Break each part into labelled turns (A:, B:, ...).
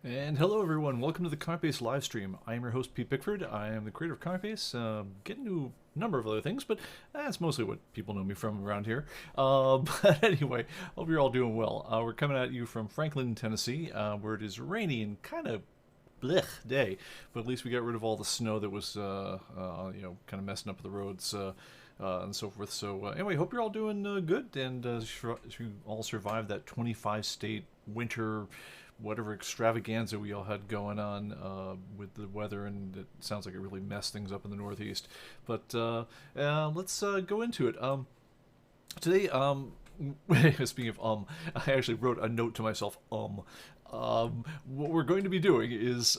A: And hello everyone, welcome to the ComicBase Livestream. I am your host Pete Bickford. I am the creator of ComicBase, getting to a number of other things, but that's mostly what people know me from around here. But anyway, hope you're all doing well. We're coming at you from Franklin, Tennessee, where it is rainy and kind of blech day, but at least we got rid of all the snow that was, kind of messing up the roads. And so forth. So anyway, hope you're all doing good, and you all survived that 25 state winter whatever extravaganza we all had going on with the weather, and it sounds like it really messed things up in the Northeast. But let's go into it. Today, speaking of I actually wrote a note to myself. What we're going to be doing is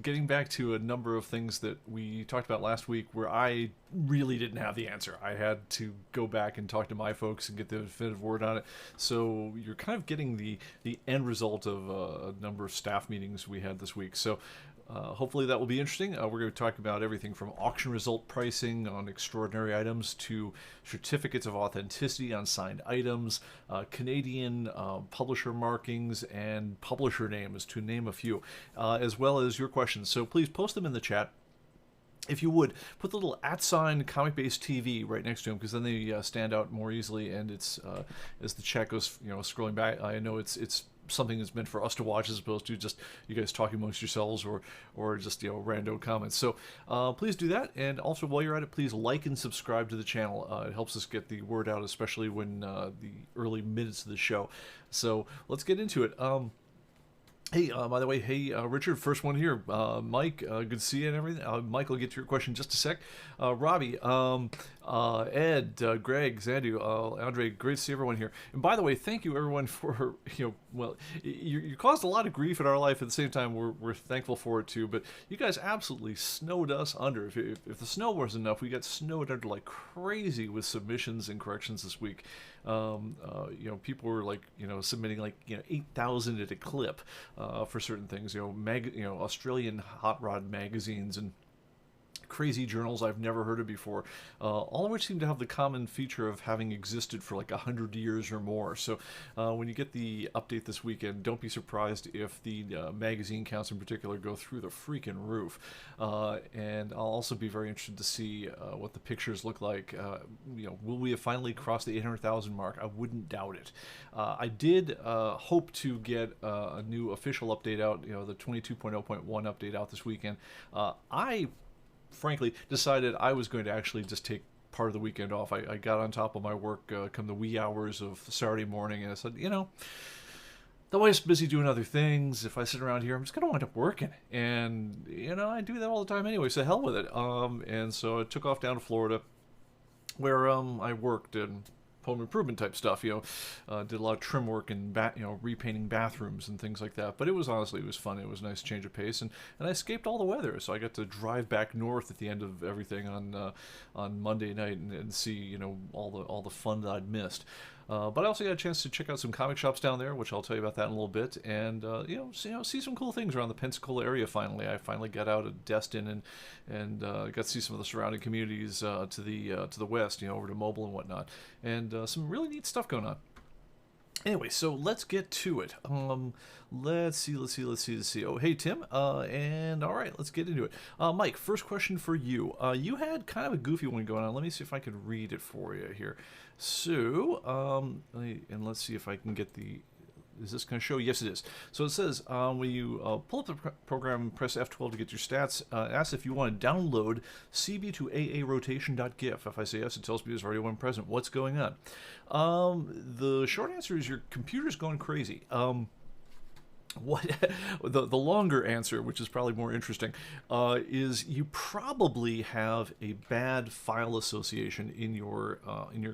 A: getting back to a number of things that we talked about last week where I really didn't have the answer. I had to go back and talk to my folks and get the definitive word on it. So you're kind of getting the end result of a number of staff meetings we had this week. So hopefully that will be interesting. We're going to talk about everything from auction result pricing on extraordinary items to certificates of authenticity on signed items, Canadian publisher markings, and publisher names, to name a few, as well as your questions. So please post them in the chat. If you would, put the little @ ComicBase TV right next to them, because then they stand out more easily. And it's as the chat goes, scrolling back, I know it's something that's meant for us to watch as opposed to just you guys talking amongst yourselves or just rando comments. So please do that, and also while you're at it, please like and subscribe to the channel. It helps us get the word out, especially when the early minutes of the show. So let's get into it. Hey, by the way, hey, Richard, first one here. Mike, good to see you and everything. Mike, I'll get to your question in just a sec. Robbie, Ed, Greg, Zandu, Andre, great to see everyone here. And by the way, thank you everyone for, you caused a lot of grief in our life. At the same time, we're thankful for it too. But you guys absolutely snowed us under. If the snow wasn't enough, we got snowed under like crazy with submissions and corrections this week. People were like, submitting like 8,000 at a clip for certain things. Australian hot rod magazines and crazy journals I've never heard of before, all of which seem to have the common feature of having existed for like 100 years or more. So when you get the update this weekend, don't be surprised if the magazine counts in particular go through the freaking roof. And I'll also be very interested to see what the pictures look like. Will we have finally crossed the 800,000 mark? I wouldn't doubt it. I did hope to get a new official update out, the 22.0.1 update out this weekend. I frankly decided I was going to actually just take part of the weekend off. I got on top of my work come the wee hours of Saturday morning, and I said, the wife's busy doing other things. If I sit around here, I'm just going to wind up working. And, I do that all the time anyway, so hell with it. And so I took off down to Florida, where I worked and home improvement type stuff, did a lot of trim work and repainting bathrooms and things like that. But it was fun. It was a nice change of pace, and I escaped all the weather, so I got to drive back north at the end of everything on Monday night and see all the fun that I'd missed. But I also got a chance to check out some comic shops down there, which I'll tell you about that in a little bit, and see some cool things around the Pensacola area. I finally got out of Destin and got to see some of the surrounding communities to the west, over to Mobile and whatnot, and some really neat stuff going on. Anyway, so let's get to it. Let's see. Oh, hey, Tim. And all right, let's get into it. Mike, first question for you. You had kind of a goofy one going on. Let me see if I can read it for you here. So, let's see if I can get the... Is this going to show? Yes, it is. So it says when you pull up the program, press F12 to get your stats. Asks if you want to download CB to AA rotation.gif. If I say yes, it tells me there's already one present. What's going on? The short answer is your computer's going crazy. What the longer answer, which is probably more interesting, is you probably have a bad file association in your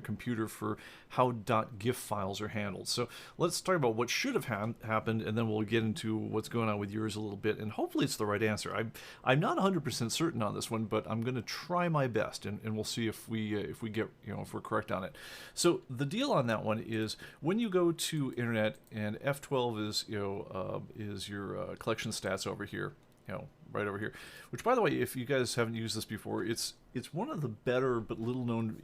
A: computer for how .gif files are handled. So let's talk about what should have happened, and then we'll get into what's going on with yours a little bit, and hopefully it's the right answer. I'm not 100% certain on this one, but I'm going to try my best, and we'll see if we get if we're correct on it. So the deal on that one is when you go to internet, and F12 is your collection stats over here, right over here. Which, by the way, if you guys haven't used this before, it's one of the better but little known,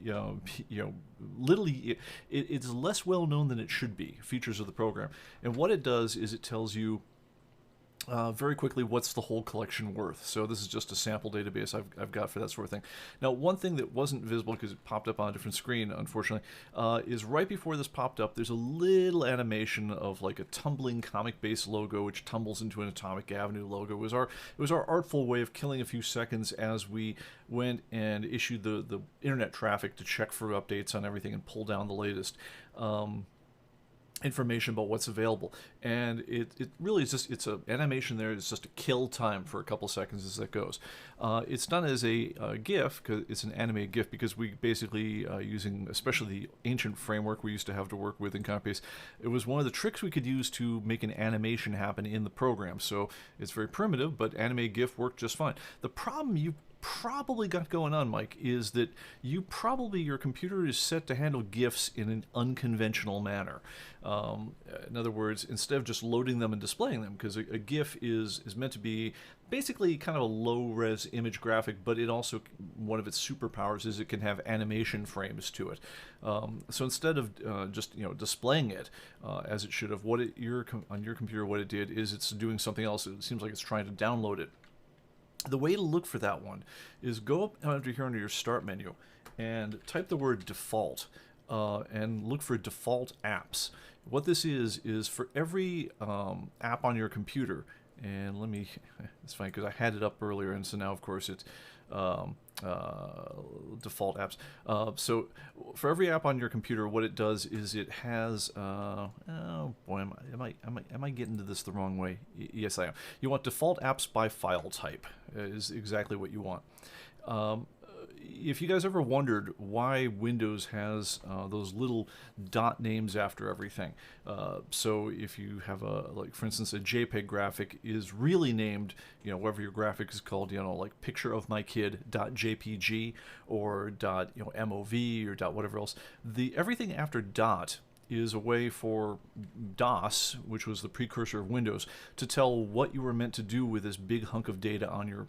A: it's less well known than it should be, features of the program. And what it does is it tells you very quickly, what's the whole collection worth? So this is just a sample database I've got for that sort of thing. Now, one thing that wasn't visible because it popped up on a different screen, unfortunately, is right before this popped up, there's a little animation of like a tumbling ComicBase logo, which tumbles into an Atomic Avenue logo. It was our artful way of killing a few seconds as we went and issued the internet traffic to check for updates on everything and pull down the latest. Information about what's available, and it really is just, it's an animation there. It's just a kill time for a couple seconds as that goes. It's done as a GIF, because it's an animated GIF, because we basically using especially the ancient framework we used to have to work with in ComicBase, it was one of the tricks we could use to make an animation happen in the program. So it's very primitive, but animated GIF worked just fine. The problem you probably got going on, Mike, is that your computer is set to handle GIFs in an unconventional manner. In other words, instead of just loading them and displaying them, because a GIF is meant to be basically kind of a low-res image graphic, but it also, one of its superpowers is it can have animation frames to it. So instead of just displaying it as it should have, on your computer, what it did is it's doing something else. It seems like it's trying to download it. The way to look for that one is go up under here under your start menu and type the word default and look for default apps. What this is for every app on your computer, and it's funny because I had it up earlier, and so now of course it's default apps. So for every app on your computer, what it does is it has oh boy, am I getting to this the wrong way? Yes, I am. You want default apps by file type is exactly what you want. If you guys ever wondered why Windows has those little dot names after everything, so if you have like for instance, a JPEG graphic is really named, whatever your graphic is called, like picture of my kid.jpg or .mov or whatever else. Everything after dot is a way for DOS, which was the precursor of Windows, to tell what you were meant to do with this big hunk of data on your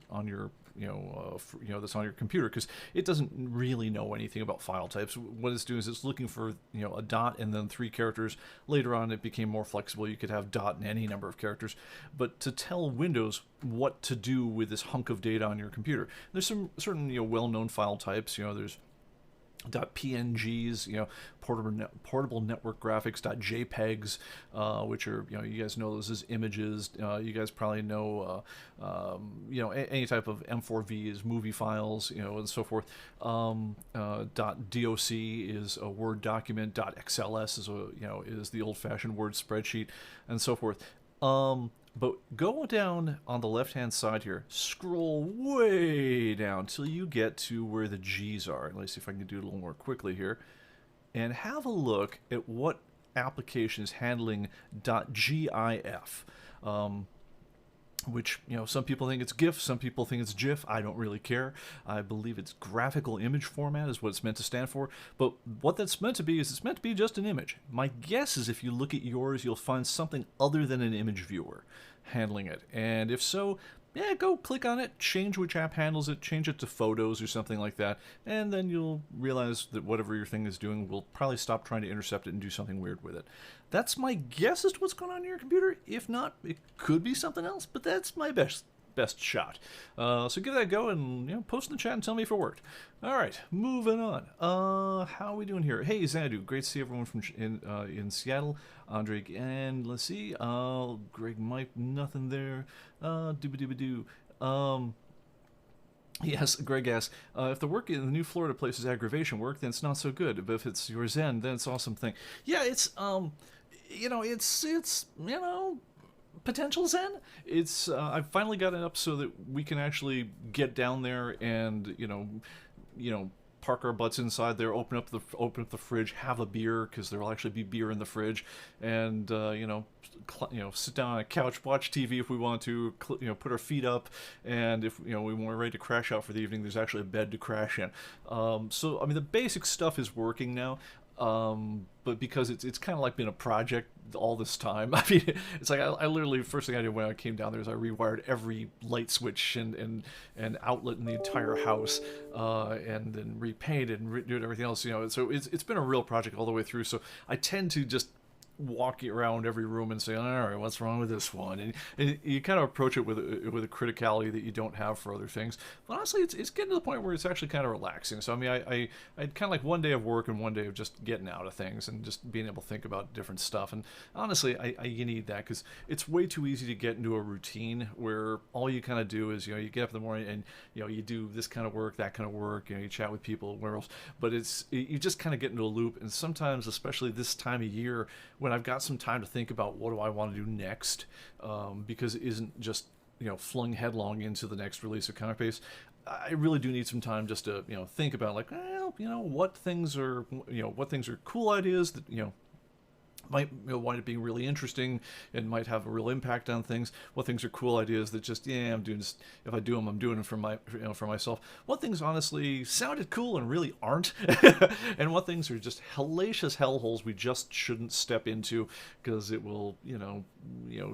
A: that's on your computer, because it doesn't really know anything about file types. What it's doing is it's looking for a dot and then 3 characters. Later on, it became more flexible. You could have dot and any number of characters, but to tell Windows what to do with this hunk of data on your computer, there's some certain well-known file types. There's .pngs, portable network graphics, .jpegs, which are, you guys know those as images. You guys probably know, any type of M4V is movie files, and so forth. .doc is a Word document. .xls is the old-fashioned Word spreadsheet, and so forth. But go down on the left-hand side here, scroll way down till you get to where the G's are. Let me see if I can do it a little more quickly here. And have a look at what application is handling .gif. Which, some people think it's GIF, some people think it's GIF. I don't really care. I believe it's graphical image format is what it's meant to stand for. But what that's meant to be is it's meant to be just an image. My guess is if you look at yours, you'll find something other than an image viewer handling it. And if so, yeah, go click on it, change which app handles it, change it to photos or something like that, and then you'll realize that whatever your thing is doing will probably stop trying to intercept it and do something weird with it. That's my guess as to what's going on in your computer. If not, it could be something else, but that's my best shot. So give that a go and post in the chat and tell me if it worked. All right, moving on. How are we doing here? Hey, Xanadu, great to see everyone from in Seattle. Andre, and let's see. Greg, Mike, nothing there. Dooba-dooba-doo. Yes, Greg asks, if the work in the new Florida place is aggravation work, then it's not so good. But if it's your Zen, then it's awesome thing. Yeah, it's it's potential Zen. It's I've finally got it up so that we can actually get down there and park our butts inside there, open up the fridge, have a beer, because there will actually be beer in the fridge, and sit down on a couch, watch TV if we want to, put our feet up, and if we weren't ready to crash out for the evening, there's actually a bed to crash in. So I mean, the basic stuff is working now. But because it's kind of like been a project all this time. I mean, it's like I literally, first thing I did when I came down there is I rewired every light switch and outlet in the entire house, and then repainted and did everything else. So it's been a real project all the way through. So I tend to just walk around every room and say, all right, what's wrong with this one? And you kind of approach it with a criticality that you don't have for other things. But honestly, it's getting to the point where it's actually kind of relaxing. So I mean, I kind of like one day of work and one day of just getting out of things and just being able to think about different stuff. And honestly, you need that, because it's way too easy to get into a routine where all you kind of do is, you get up in the morning and you do this kind of work, that kind of work, you chat with people, where else. But you just kind of get into a loop. And sometimes, especially this time of year, when I've got some time to think about what do I want to do next, because it isn't just flung headlong into the next release of ComicBase. I really do need some time just to think about, like, well, what things are cool ideas that might wind up being really interesting and might have a real impact on things. What things are cool ideas that just, I'm doing this, if I do them, I'm doing them for myself. What things honestly sounded cool and really aren't. And what things are just hellacious hellholes we just shouldn't step into, because it will,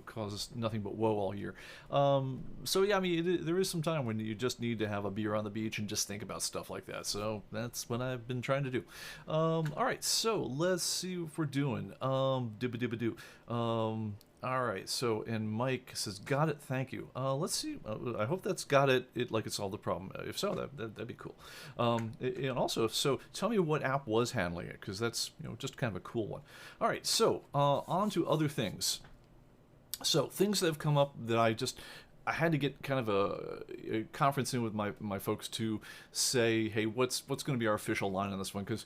A: cause us nothing but woe all year. So yeah, I mean, there is some time when you just need to have a beer on the beach and just think about stuff like that. So that's what I've been trying to do. All right, so let's see what we're doing. Dibba-dibba-doo. All right, so, and Mike says, got it, thank you. Let's see, I hope that's got it like it solved the problem. If so, that'd be cool. And also, so tell me what app was handling it, because that's, just kind of a cool one. All right, so, on to other things. So, things that have come up that I had to get kind of a conference in with my folks to say, hey, what's going to be our official line on this one? Because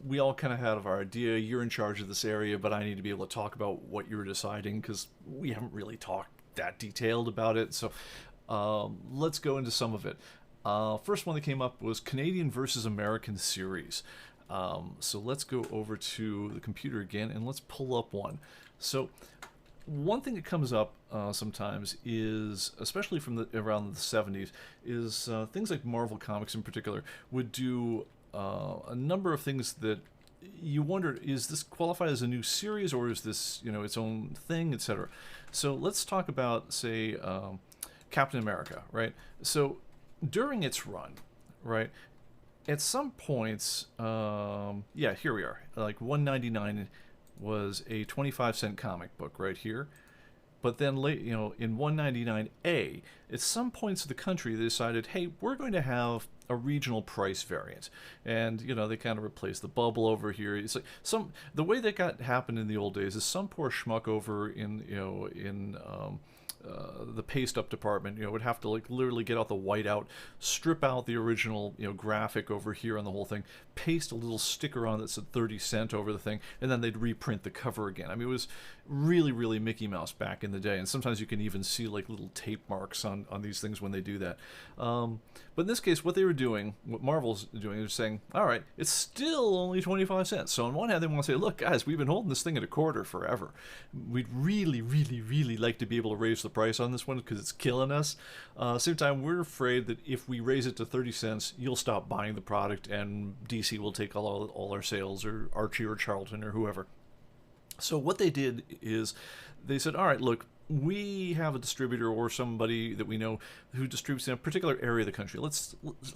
A: we all kind of have our idea. You're in charge of this area, but I need to be able to talk about what you're deciding, because we haven't really talked that detailed about it. So let's go into some of it. First one that came up was Canadian versus American series. So let's go over to the computer again and let's pull up one. So one thing that comes up sometimes is, especially from around the 70s, is things like Marvel Comics in particular would do a number of things that you wonder, is this qualified as a new series, or is this its own thing, etc. So let's talk about, say, Captain America, right? So during its run, right, at some points, yeah, here we are, like 199 was a 25-cent comic book right here. But then late, in 199A, at some points of the country, they decided, hey, we're going to have a regional price variant. And, they kind of replaced the bubble over here. It's like the way that happened in the old days is some poor schmuck over in the paste up department, would have to literally get out the whiteout, strip out the original, graphic over here on the whole thing, paste a little sticker on that said 30 cent over the thing, and then they'd reprint the cover again. I mean, it was really, really Mickey Mouse back in the day, and sometimes you can even see little tape marks on these things when they do that. But in this case, what they were doing, what Marvel's doing, they're saying, all right, it's still only 25 cents. So on one hand, they want to say, look, guys, we've been holding this thing at a quarter forever. We'd really, really, really like to be able to raise the price on this one because it's killing us. Same time, we're afraid that if we raise it to 30 cents, you'll stop buying the product and DC will take all our sales, or Archie or Charlton or whoever. So what they did is they said, all right, look, we have a distributor or somebody that we know who distributes in a particular area of the country. Let's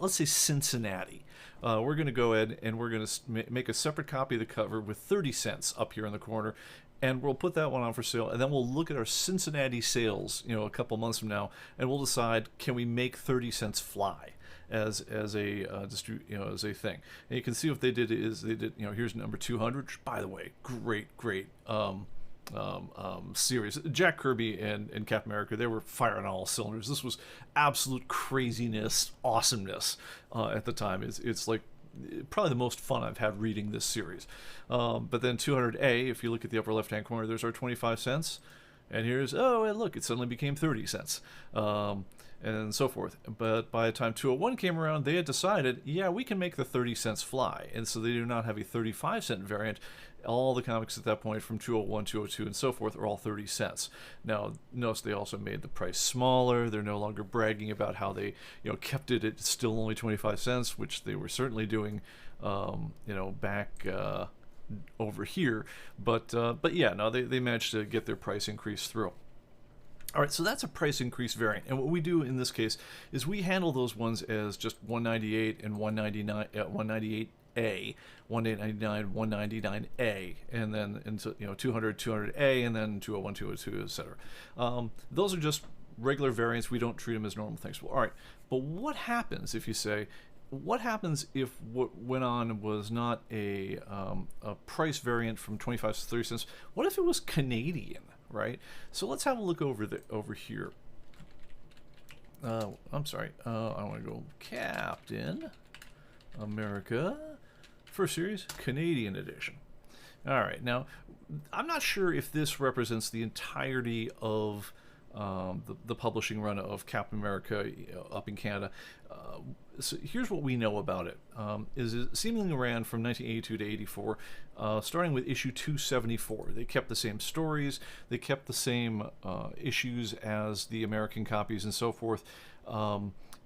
A: say Cincinnati. We're going to go ahead and we're going to make a separate copy of the cover with 30 cents up here in the corner, and we'll put that one on for sale, and then we'll look at our Cincinnati sales, a couple months from now, and we'll decide, can we make 30 cents fly as a as a thing. And you can see what they did is they did, here's number 200, which, by the way, great series. Jack Kirby and Captain America, they were firing on all cylinders. This was absolute craziness, awesomeness at the time. It's like probably the most fun I've had reading this series. But then 200A, if you look at the upper left-hand corner, there's our 25 cents. And here's, oh, and look, it suddenly became 30 cents. And so forth. But by the time 201 came around, they had decided, yeah, we can make the 30 cents fly. And so they do not have a 35-cent variant. All the comics at that point from 201, 202, and so forth are all 30 cents. Now, notice they also made the price smaller. They're no longer bragging about how they, kept it at still only 25 cents, which they were certainly doing, back over here. But yeah, no, they managed to get their price increase through. All right, so that's a price increase variant, and what we do in this case is we handle those ones as just 198 and 199, 200A, 1899, 199A, and then into 200, 200A, and then 201, 202, etc. Those are just regular variants. We don't treat them as normal things. Well, all right, but what happens if you say, what happens if what went on was not a price variant from 25 to 30 cents? What if it was Canadian, right? So let's have a look over here. I'm sorry. I want to go Captain America First Series Canadian Edition. All right. Now, I'm not sure if this represents the entirety of the publishing run of Captain America up in Canada. So here's what we know about it. Is it seemingly ran from 1982 to 84, starting with issue 274. They kept the same stories, they kept the same issues as the American copies and so forth.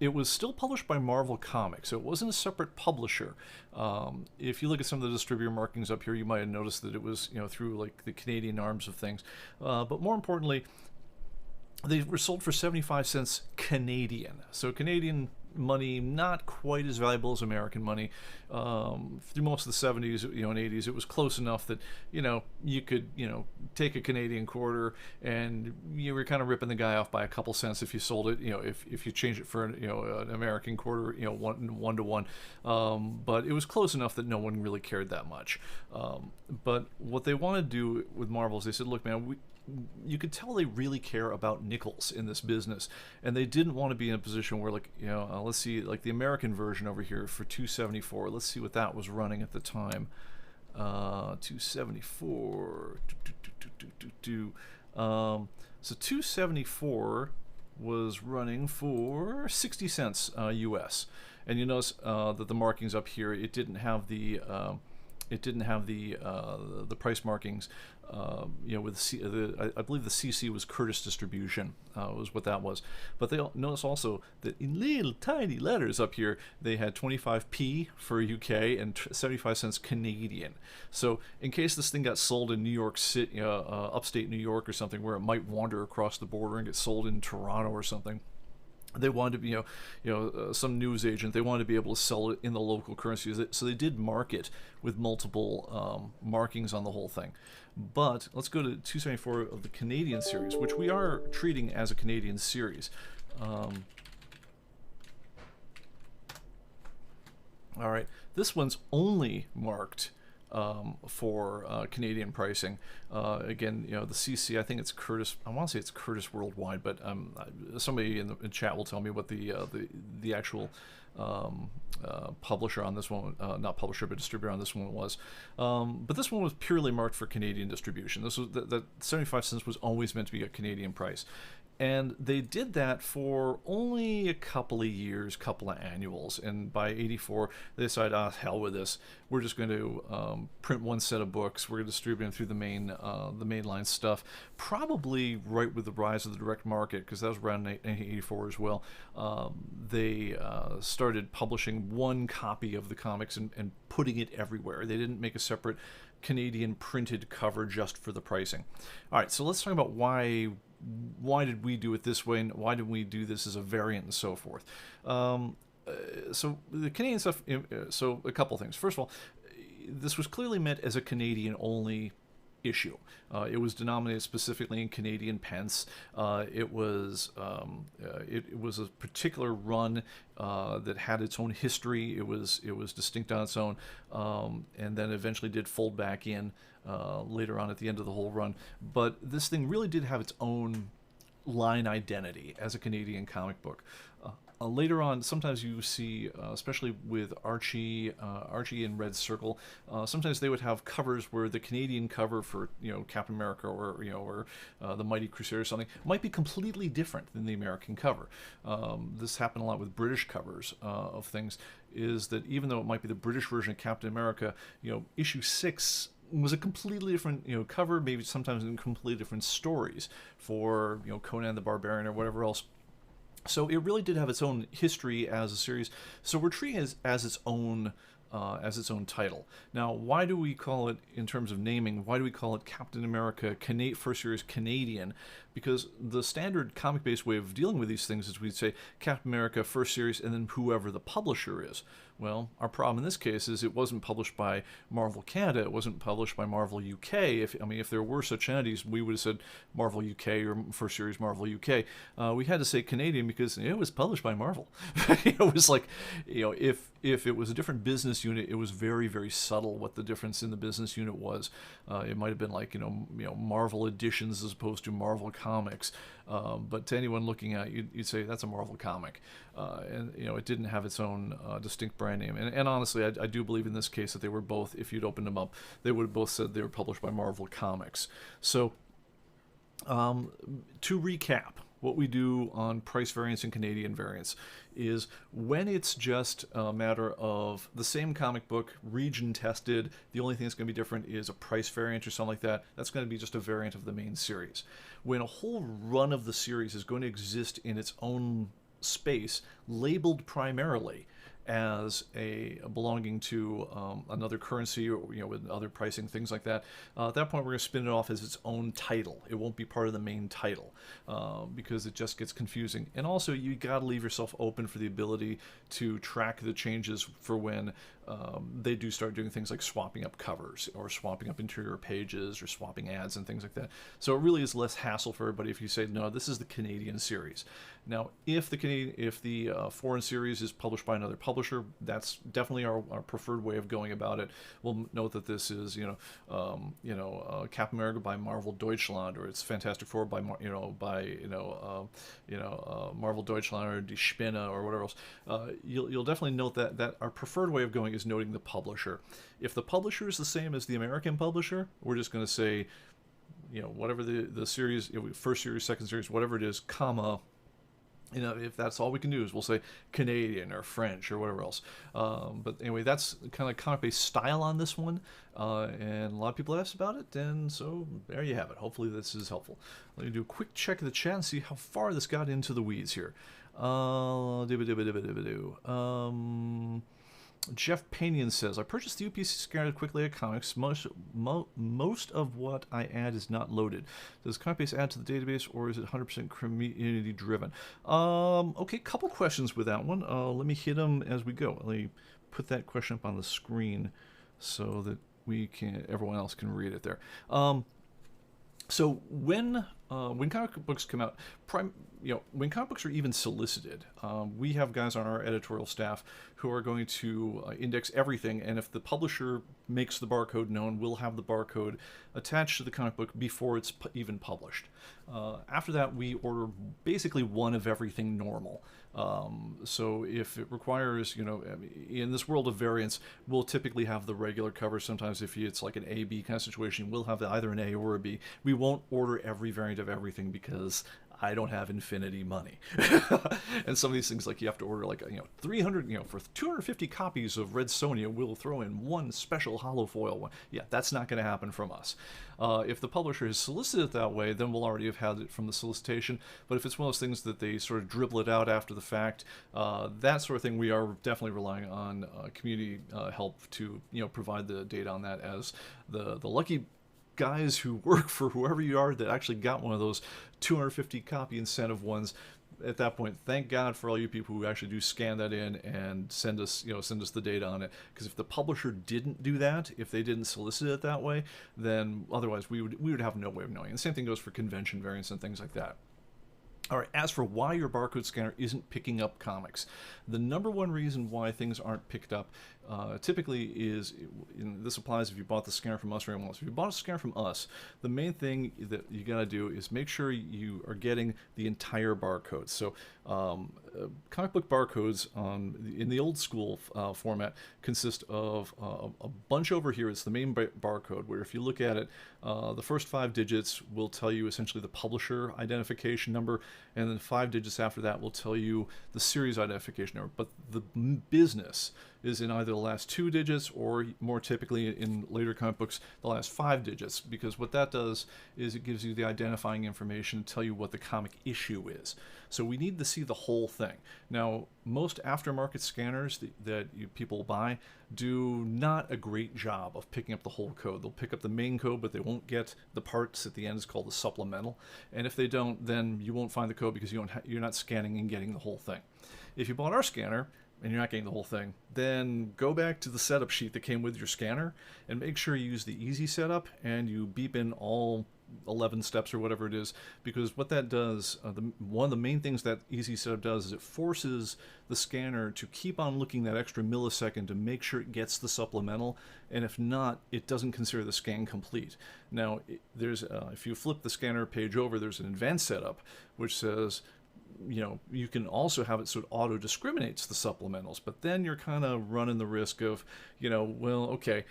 A: It was still published by Marvel Comics, so it wasn't a separate publisher. If you look at some of the distributor markings up here, you might have noticed that it was through like the Canadian arms of things. But more importantly, they were sold for 75 cents Canadian. So Canadian money, not quite as valuable as American money. Through most of the 70s and 80s, it was close enough that you could take a Canadian quarter and you were kind of ripping the guy off by a couple cents if you sold it, if you change it for an American quarter, one to one. But it was close enough that no one really cared that much. But what they want to do with Marvel is they said, look, man, you could tell they really care about nickels in this business, and they didn't want to be in a position where, like, let's see, like the American version over here for 274. Let's see what that was running at the time. 274. So 274 was running for 60 cents US, and you notice that the markings up here, it didn't have the price markings. With I believe the CC was Curtis Distribution, was what that was. But they notice also that in little tiny letters up here, they had 25p for UK and 75 cents Canadian. So in case this thing got sold in New York City, upstate New York or something, where it might wander across the border and get sold in Toronto or something, they wanted to be, some news agent, they wanted to be able to sell it in the local currency. So they did mark it with multiple markings on the whole thing. But let's go to 274 of the Canadian series, which we are treating as a Canadian series. All right, this one's only marked for Canadian pricing. Again, the CC, I think it's Curtis. I want to say it's Curtis Worldwide, but somebody in the chat will tell me what the actual publisher on this one, not publisher, but distributor on this one was. But this one was purely marked for Canadian distribution. This was that 75 cents was always meant to be a Canadian price. And they did that for only a couple of years, couple of annuals. And by 84, they decided, hell with this. We're just going to print one set of books. We're going to distribute them through the mainline stuff. Probably right with the rise of the direct market, because that was around 1984 as well. They started publishing one copy of the comics and putting it everywhere. They didn't make a separate Canadian printed cover just for the pricing. All right, so let's talk about why did we do it this way, and why did we do this as a variant and so forth. So the Canadian stuff, so a couple things. First of all, this was clearly meant as a Canadian only issue. It was denominated specifically in Canadian pence. It was a particular run that had its own history. It was distinct on its own, and then eventually did fold back in later on at the end of the whole run. But this thing really did have its own line identity as a Canadian comic book. Later on, sometimes you see, especially with Archie and Red Circle, sometimes they would have covers where the Canadian cover for Captain America or the Mighty Crusader or something might be completely different than the American cover. This happened a lot with British covers of things. Is that even though it might be the British version of Captain America, issue 6 was a completely different cover, maybe sometimes in completely different stories for Conan the Barbarian or whatever else. So it really did have its own history as a series. So we're treating it as its own title. Now, why do we call it, in terms of naming, why do we call it Captain America First Series Canadian? Because the standard comic-based way of dealing with these things is we'd say Captain America First Series and then whoever the publisher is. Well, our problem in this case is it wasn't published by Marvel Canada. It wasn't published by Marvel UK. If there were such entities, we would have said Marvel UK or first series Marvel UK. We had to say Canadian because it was published by Marvel. It was like, if it was a different business unit, it was very, very subtle what the difference in the business unit was. It might have been like, Marvel Editions as opposed to Marvel Comics. But to anyone looking at it, you'd say that's a Marvel comic. And it didn't have its own distinct brand name. And honestly, I do believe in this case that they were both, if you'd opened them up, they would have both said they were published by Marvel Comics. So, to recap, what we do on price variance and Canadian variance is when it's just a matter of the same comic book, region tested, the only thing that's going to be different is a price variant or something like that. That's going to be just a variant of the main series. When a whole run of the series is going to exist in its own space, labeled primarily as a belonging to another currency, or with other pricing, things like that. At that point, we're going to spin it off as its own title. It won't be part of the main title because it just gets confusing. And also, you got to leave yourself open for the ability to track the changes for when they do start doing things like swapping up covers or swapping up interior pages or swapping ads and things like that. So it really is less hassle for everybody if you say, no, this is the Canadian series. Now, if the foreign series is published by another publisher, that's definitely our preferred way of going about it. We'll note that this is, Captain America by Marvel Deutschland, or it's Fantastic Four by Marvel Deutschland or Die Spinne or whatever else. You'll definitely note that our preferred way of going is noting the publisher. If the publisher is the same as the American publisher, we're just going to say, whatever the series, first series, second series, whatever it is, comma. If that's all we can do is we'll say Canadian or French or whatever else. But anyway, that's kind of comic-based style on this one. And a lot of people asked about it, and so there you have it. Hopefully this is helpful. Let me do a quick check of the chat and see how far this got into the weeds here. Jeff Panion says, I purchased the UPC scanner quickly at Comics. Most of what I add is not loaded. Does ComicBase add to the database, or is it 100% community driven? Okay, couple questions with that one. Let me hit them as we go. Let me put that question up on the screen so that everyone else can read it there. So when comic books come out, when comic books are even solicited, we have guys on our editorial staff who are going to index everything, and if the publisher makes the barcode known, we'll have the barcode attached to the comic book before it's even published. After that, we order basically one of everything normal. So if it requires, in this world of variants, we'll typically have the regular cover. Sometimes if it's like an A-B kind of situation, we'll have either an A or a B. We won't order every variant of everything because I don't have infinity money. And some of these things, like you have to order like 300, for 250 copies of Red Sonja, we'll throw in one special holofoil one. Yeah, that's not going to happen from us. If the publisher has solicited it that way, then we'll already have had it from the solicitation. But if it's one of those things that they sort of dribble it out after the fact, that sort of thing, we are definitely relying on community help to provide the data on that, as the lucky guys who work for whoever you are that actually got one of those 250 copy incentive ones. At that point, thank God for all you people who actually do scan that in and send us the data on it. Because if the publisher didn't do that, if they didn't solicit it that way, then otherwise we would have no way of knowing. And the same thing goes for convention variants and things like that. All right, as for why your barcode scanner isn't picking up comics, the number one reason why things aren't picked up typically is, this applies if you bought the scanner from us or anyone else. If you bought a scanner from us, the main thing that you got to do is make sure you are getting the entire barcode. So comic book barcodes in the old school format consist of a bunch over here. It's the main barcode, where if you look at it, the first 5 digits will tell you essentially the publisher identification number, and then 5 digits after that will tell you the series identification number. But the business is in either the last 2 digits, or more typically in later comic books, the last 5 digits, because what that does is it gives you the identifying information to tell you what the comic issue is. So we need to see the whole thing. Now, most aftermarket scanners that people buy do not a great job of picking up the whole code. They'll pick up the main code, but they won't get the parts at the end. It's called the supplemental. And if they don't, then you won't find the code because you're not scanning and getting the whole thing. If you bought our scanner, and you're not getting the whole thing, then go back to the setup sheet that came with your scanner and make sure you use the easy setup and you beep in all 11 steps or whatever it is, because what that does, one of the main things that easy setup does is it forces the scanner to keep on looking that extra millisecond to make sure it gets the supplemental, and if not, it doesn't consider the scan complete. Now, there's if you flip the scanner page over, there's an advanced setup which says, you can also have it so it auto discriminates the supplementals, but then you're kind of running the risk of, well, okay,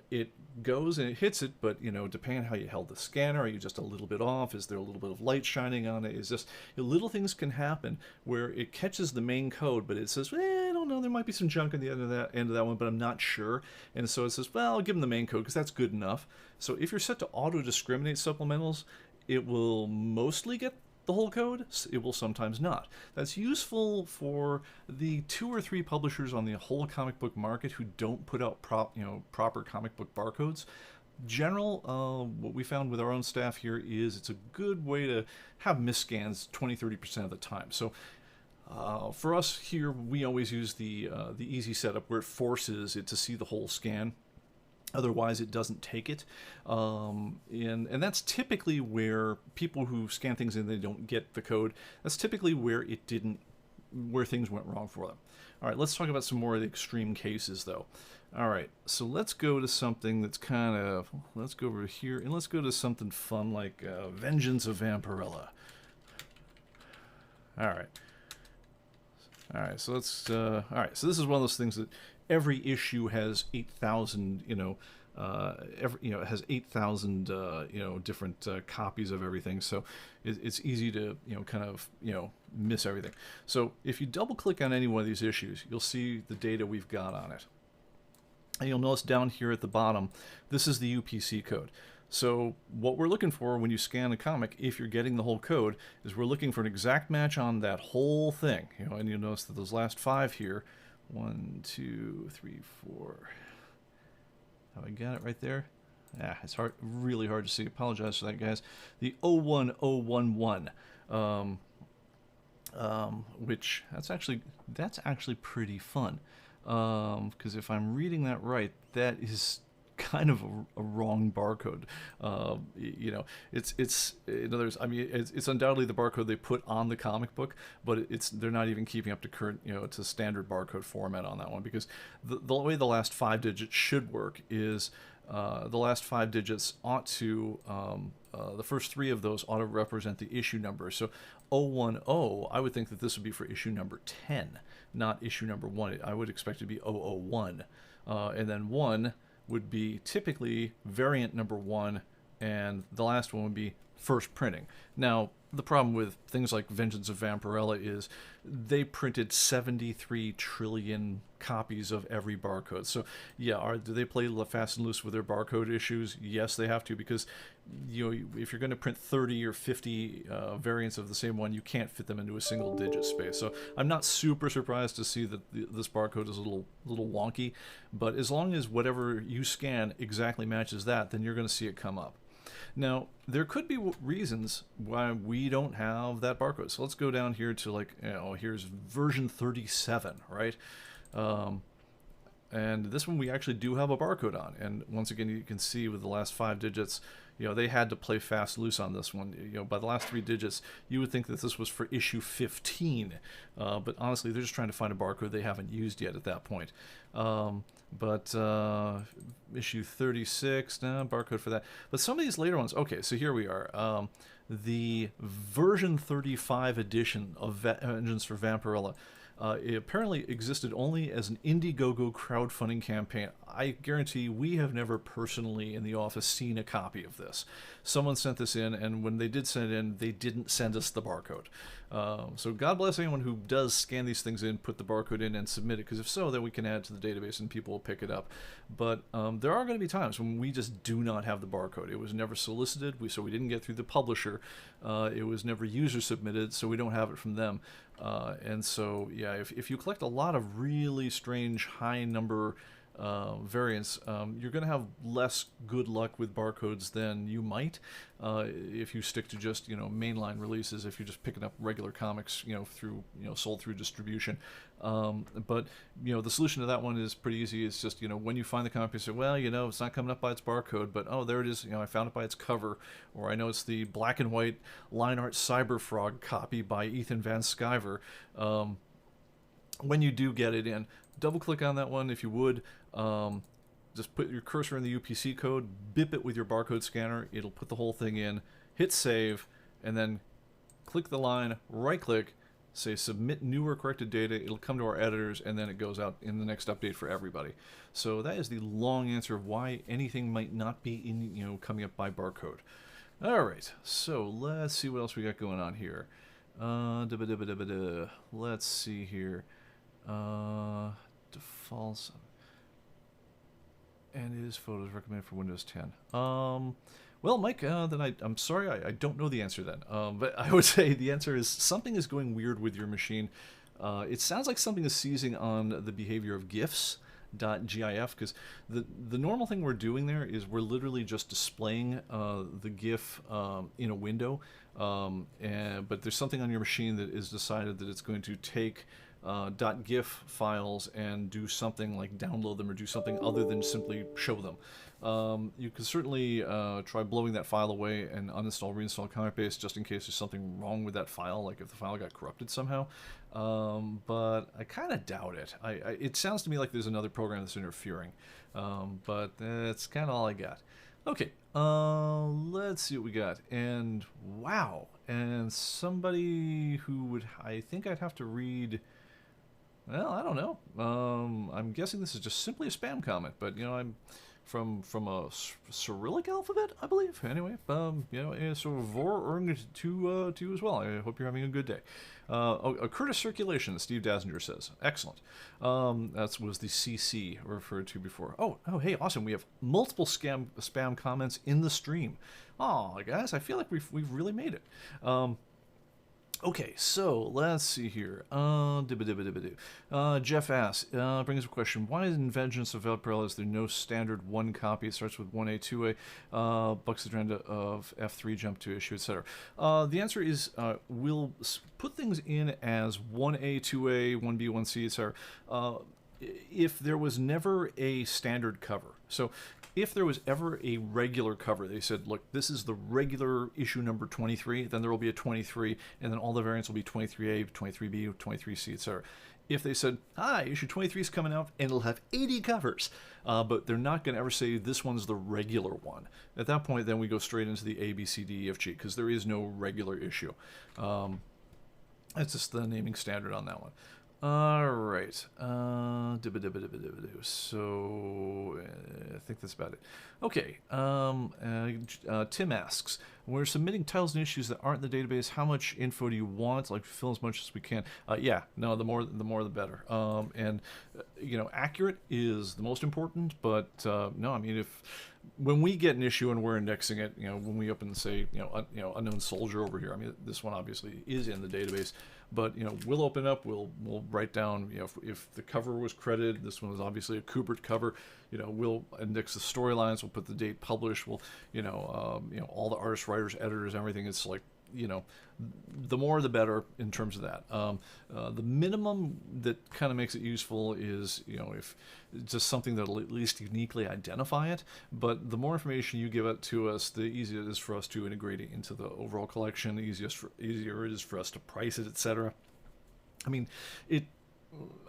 A: it goes and it hits it, but, depending on how you held the scanner, are you just a little bit off? Is there a little bit of light shining on it? Is just, little things can happen where it catches the main code, but it says, I don't know, there might be some junk at the end of that one, but I'm not sure. And so it says, well, I'll give them the main code because that's good enough. So if you're set to auto discriminate supplementals, it will mostly get the whole code. It will sometimes not. That's useful for the 2 or 3 publishers on the whole comic book market who don't put out proper comic book barcodes. What we found with our own staff here is it's a good way to have misscans 20-30% of the time. So for us here, we always use the easy setup where it forces it to see the whole scan. Otherwise, it doesn't take it. And that's typically where people who scan things in, they don't get the code. That's typically where things went wrong for them. All right, let's talk about some more of the extreme cases, though. All right, so let's go to something that's let's go over here, and let's go to something fun like Vengeance of Vampirella. All right, so let's, all right, so this is one of those things that every issue has 8,000, has 8,000, different copies of everything. So it's easy to, miss everything. So if you double click on any one of these issues, you'll see the data we've got on it. And you'll notice down here at the bottom, this is the UPC code. So what we're looking for when you scan a comic, if you're getting the whole code, is we're looking for an exact match on that whole thing. And you'll notice that those last 5 here, 1, 2, 3, 4. Have I got it right there? It's really hard to see. Apologize for that, guys. The 01011, which that's actually pretty fun. Because if I'm reading that right, that is kind of a wrong barcode. It's in other words, it's undoubtedly the barcode they put on the comic book, but they're not even keeping up to current, to standard barcode format on that one, because the way the last 5 digits should work is the last 5 digits ought to the first 3 of those ought to represent the issue number. So 010, I would think that this would be for issue number 10, not issue number 1. I would expect it to be 001, and then 1 would be typically variant number 1, and the last one would be first printing. Now, the problem with things like Vengeance of Vampirella is they printed 73 trillion copies of every barcode. So, yeah, do they play fast and loose with their barcode issues? Yes, they have to, because if you're going to print 30 or 50 variants of the same one, you can't fit them into a single digit space. So I'm not super surprised to see that this barcode is a little wonky, but as long as whatever you scan exactly matches that, then you're going to see it come up. Now, there could be reasons why we don't have that barcode. So let's go down here to here's version 37, right? And this one we actually do have a barcode on. And once again, you can see with the last 5 digits, they had to play fast loose on this one. By the last 3 digits, you would think that this was for issue 15. But honestly, they're just trying to find a barcode they haven't used yet at that point. But issue 36, barcode for that. But some of these later ones, okay, so here we are. The version 35 edition of Vengeance for Vampirella, it apparently existed only as an Indiegogo crowdfunding campaign. I guarantee we have never personally in the office seen a copy of this. Someone sent this in, and when they did send it in, they didn't send us the barcode. So God bless anyone who does scan these things in, put the barcode in, and submit it, because if so, then we can add it to the database and people will pick it up. But there are going to be times when we just do not have the barcode. It was never solicited, so we didn't get through the publisher. It was never user submitted, so we don't have it from them. And so, yeah, if you collect a lot of really strange high number variants, you're going to have less good luck with barcodes than you might if you stick to just mainline releases. If you're just picking up regular comics through sold through distribution, but the solution to that one is pretty easy. It's just when you find the comic, you say, well, it's not coming up by its barcode, but oh, there it is. I found it by its cover, or I know it's the black and white line art Cyberfrog copy by Ethan Van Sciver. When you do get it in, double click on that one if you would. Just put your cursor in the UPC code, bip it with your barcode scanner. It'll put the whole thing in, hit save, and then click the line, right click, say submit new or corrected data. It'll come to our editors, and then it goes out in the next update for everybody. So that is the long answer of why anything might not be in coming up by barcode. All right, so let's see what else we got going on here. Let's see here. Defaults. And is photos recommended for Windows 10? Well, Mike, then I'm sorry, I don't know the answer then. But I would say the answer is something is going weird with your machine. It sounds like something is seizing on the behavior of GIF, because the normal thing we're doing there is we're literally just displaying the GIF in a window, but there's something on your machine that is decided that it's going to take .gif files and do something like download them or do something other than simply show them. You can certainly try blowing that file away and uninstall, reinstall ComicBase just in case there's something wrong with that file, like if the file got corrupted somehow. But I kind of doubt it. It sounds to me like there's another program that's interfering, but that's kind of all I got. Okay, let's see what we got. And wow, and somebody who would, I think I'd have to read. Well, I don't know. I'm guessing this is just simply a spam comment, but I'm from a Cyrillic alphabet, I believe. Anyway, so vor to as well. I hope you're having a good day. A Curtis Circulation, Steve Dazinger says. Excellent. That was the CC referred to before. Oh, hey, awesome. We have multiple spam comments in the stream. Oh, guys, I feel like we've really made it. Okay, so let's see here. Jeff asks, brings up a question. Why is in Vengeance of Valparaiso is there no standard one copy? It starts with 1A, 2A, Buck's agenda of F3, jump to issue, etc. The answer is we'll put things in as 1A, 2A, 1B, 1C, etc. If there was never a standard cover. So if there was ever a regular cover, they said, look, this is the regular issue number 23, then there will be a 23, and then all the variants will be 23A, 23B, 23C, etc. If they said, hi, issue 23 is coming out, and it'll have 80 covers, but they're not going to ever say this one's the regular one. At that point, then we go straight into the A, B, C, D, E, F, G, because there is no regular issue. That's just the naming standard on that one. All right. So I think that's about it. Okay. Tim asks, we're submitting titles and issues that aren't in the database. How much info do you want? Like, fill as much as we can. Yeah. No. The more the better. And accurate is the most important. But no. I mean, when we get an issue and we're indexing it, when we open, say, Unknown Soldier over here. I mean, this one obviously is in the database. But we'll open it up. We'll write down if the cover was credited. This one was obviously a Kubert cover. We'll index the storylines. We'll put the date published. We'll all the artists, writers, editors, everything. It's like the more the better in terms of that. The minimum that kind of makes it useful is if it's just something that'll at least uniquely identify it. But the more information you give it to us, the easier it is for us to integrate it into the overall collection. The easier it is for us to price it, etc. I mean,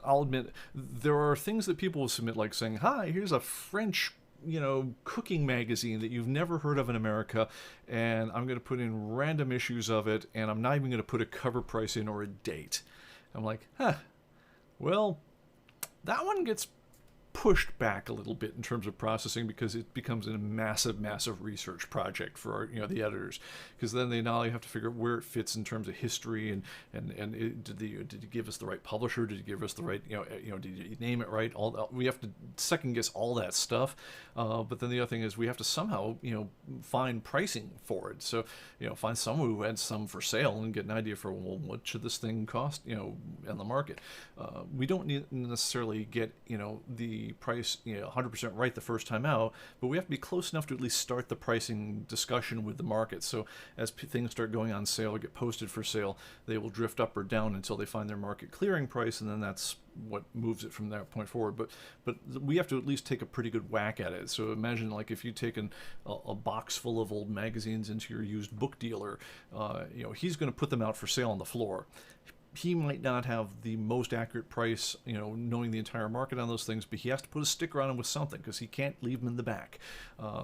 A: I'll admit there are things that people will submit, like saying, "Hi, here's a French." Cooking magazine that you've never heard of in America, and I'm going to put in random issues of it, and I'm not even going to put a cover price in or a date. I'm like, well, that one gets pushed back a little bit in terms of processing because it becomes a massive research project for our, the editors, because then they not only have to figure out where it fits in terms of history and did you give us the right publisher, did you give us the right did you name it right, we have to second guess all that stuff, but then the other thing is we have to somehow find pricing for it, so find someone who had some for sale and get an idea for, well, what should this thing cost in the market. We don't need necessarily get the be priced 100% right the first time out, but we have to be close enough to at least start the pricing discussion with the market. So as things start going on sale or get posted for sale, they will drift up or down until they find their market clearing price, and then that's what moves it from that point forward. But we have to at least take a pretty good whack at it. So imagine like if you've taken a box full of old magazines into your used book dealer, he's going to put them out for sale on the floor. He might not have the most accurate price, knowing the entire market on those things, but he has to put a sticker on them with something because he can't leave them in the back.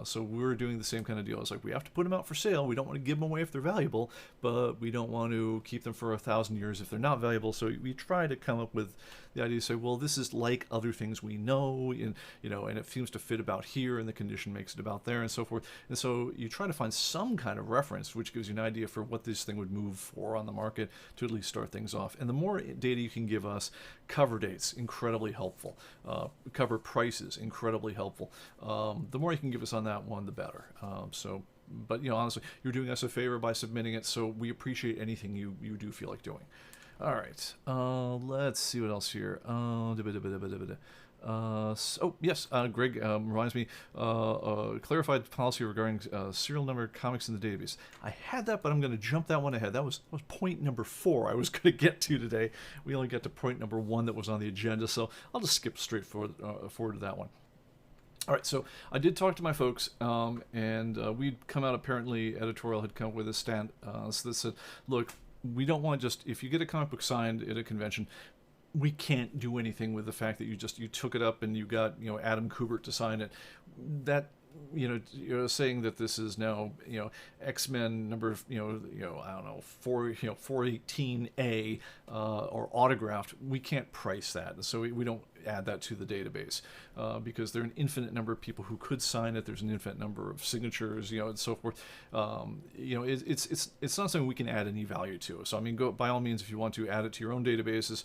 A: So we're doing the same kind of deal. It's like we have to put them out for sale. We don't want to give them away if they're valuable, but we don't want to keep them for 1,000 years if they're not valuable. So we try to come up with the idea to say, well, this is like other things we know, and it seems to fit about here, and the condition makes it about there, and so forth. And so you try to find some kind of reference which gives you an idea for what this thing would move for on the market to at least start things off. And the more data you can give us, cover dates, incredibly helpful. Cover prices, incredibly helpful. The more you can give us on that one, the better. But honestly, you're doing us a favor by submitting it, so we appreciate anything you do feel like doing. All right, let's see what else here. Yes, Greg reminds me, clarified policy regarding serial number comics in the database. I had that, but I'm going to jump that one ahead. That was point number 4 I was going to get to today. We only got to point number 1 that was on the agenda, so I'll just skip straight forward to that one. All right, so I did talk to my folks, and we'd come out, apparently editorial had come up with a stand that said, look, we don't want if you get a comic book signed at a convention, we can't do anything with the fact that you took it up and you got Adam Kubert to sign it. That you're saying that this is now X-Men number I don't know 418A or autographed. We can't price that, so we don't add that to the database because there are an infinite number of people who could sign it. There's an infinite number of signatures, and so forth. It's not something we can add any value to. So I mean, go by all means if you want to add it to your own databases,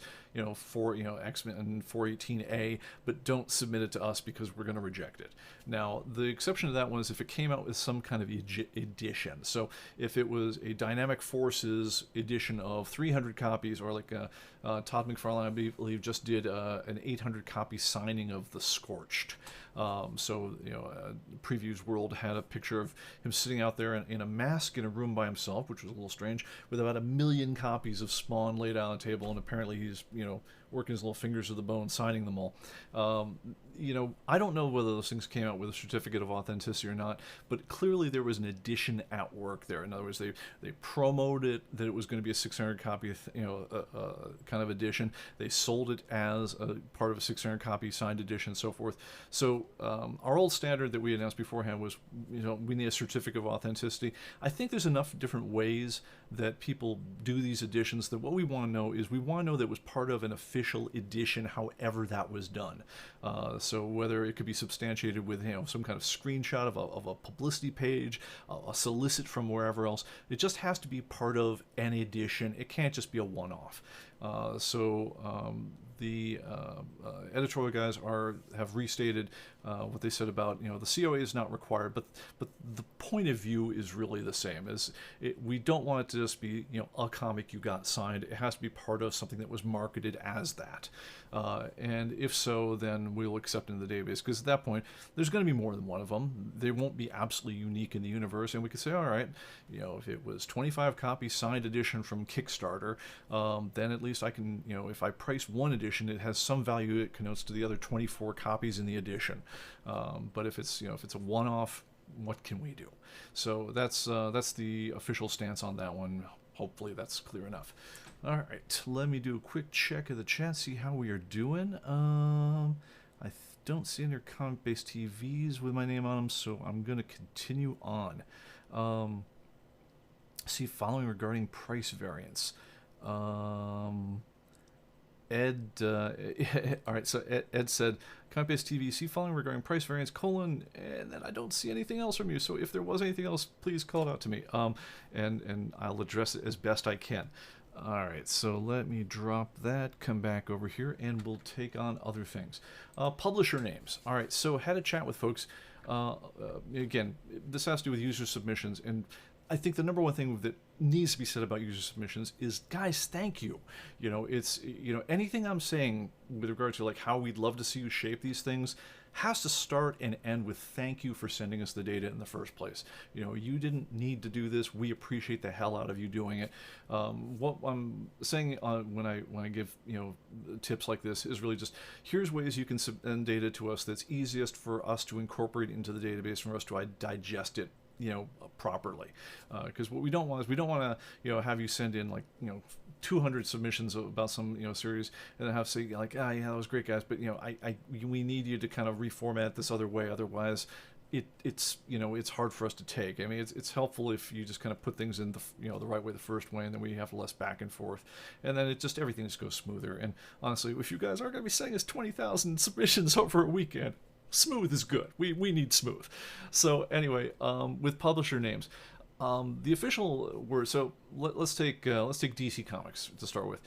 A: for X-Men and 418A, but don't submit it to us because we're going to reject it. Now the exception to that one is if it came out with some kind of edition. So if it was a Dynamic Forces edition of 300 copies, or like Todd McFarlane, I believe, just did an 800 copy signing of The Scorched. Previews World had a picture of him sitting out there in a mask in a room by himself, which was a little strange, with about 1 million copies of Spawn laid out on the table, and apparently he's working his little fingers to the bone signing them all. I don't know whether those things came out with a certificate of authenticity or not, but clearly there was an edition at work there. In other words, they promoted that it was going to be a 600 copy kind of edition. They sold it as a part of a 600 copy signed edition, and so forth. So our old standard that we announced beforehand was, we need a certificate of authenticity. I think there's enough different ways that people do these editions that what we want to know is that it was part of an official edition, however that was done. So whether it could be substantiated with some kind of screenshot of a publicity page, a solicit from wherever else, it just has to be part of an edition. It can't just be a one-off. The editorial guys have restated what they said about the COA is not required, but the point of view is really the same. We don't want it to just be a comic you got signed. It has to be part of something that was marketed as that, and if so, then we'll accept it in the database, because at that point there's going to be more than one of them. They won't be absolutely unique in the universe, and we could say, all right, if it was 25 copies signed edition from Kickstarter, then at least I can, if I price one edition, it has some value it connotes to the other 24 copies in the edition. But if it's a one-off, what can we do? So that's the official stance on that one. Hopefully that's clear enough. All right, let me do a quick check of the chat, see how we are doing. I don't see any ComicBase TVs with my name on them, so I'm going to continue on. See, following regarding price variance. Ed, all right, so Ed said, ComicBase TV, see following regarding price variance, and then I don't see anything else from you. So if there was anything else, please call it out to me, and I'll address it as best I can. All right, so let me drop that, come back over here, and we'll take on other things. Publisher names. All right, so had a chat with folks. Again, this has to do with user submissions, and I think the number one thing that needs to be said about user submissions is, guys, thank you. It's, anything I'm saying with regard to like how we'd love to see you shape these things has to start and end with thank you for sending us the data in the first place. You didn't need to do this. We appreciate the hell out of you doing it. What I'm saying when I give tips like this is really just, here's ways you can send data to us that's easiest for us to incorporate into the database, for us to digest it properly, because what we don't want is, we don't want to have you send in like 200 submissions about some series and then have to say like, yeah, that was great, guys, but we need you to kind of reformat this other way, otherwise it's hard for us to take. I mean, it's helpful if you just kind of put things in the right way the first way, and then we have less back and forth, and then everything just goes smoother. And honestly, if you guys are going to be sending us 20,000 submissions over a weekend, smooth is good. We need smooth. So anyway, with publisher names, the official word. So let's take DC Comics to start with.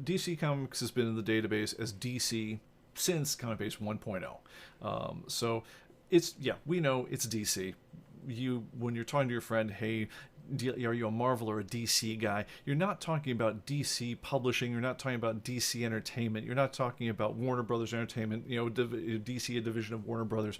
A: DC Comics has been in the database as DC since ComicBase 1.0. So we know it's DC. When you're talking to your friend, hey, are you a Marvel or a DC guy? You're not talking about DC Publishing. You're not talking about DC Entertainment. You're not talking about Warner Brothers Entertainment. DC, a division of Warner Brothers.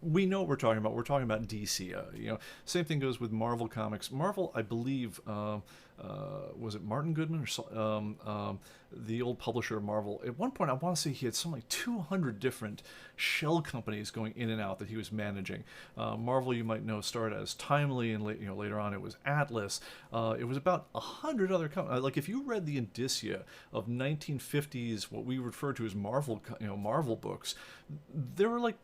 A: We know what we're talking about. We're talking about DC. Same thing goes with Marvel Comics. Marvel, I believe, was it Martin Goodman or the old publisher of Marvel? At one point, I want to say he had something like 200 different shell companies going in and out that he was managing. Marvel, you might know, started as Timely, and later on it was Atlas. It was about 100 other companies. Like, if you read the indicia of 1950s, what we refer to as Marvel, Marvel books, there were like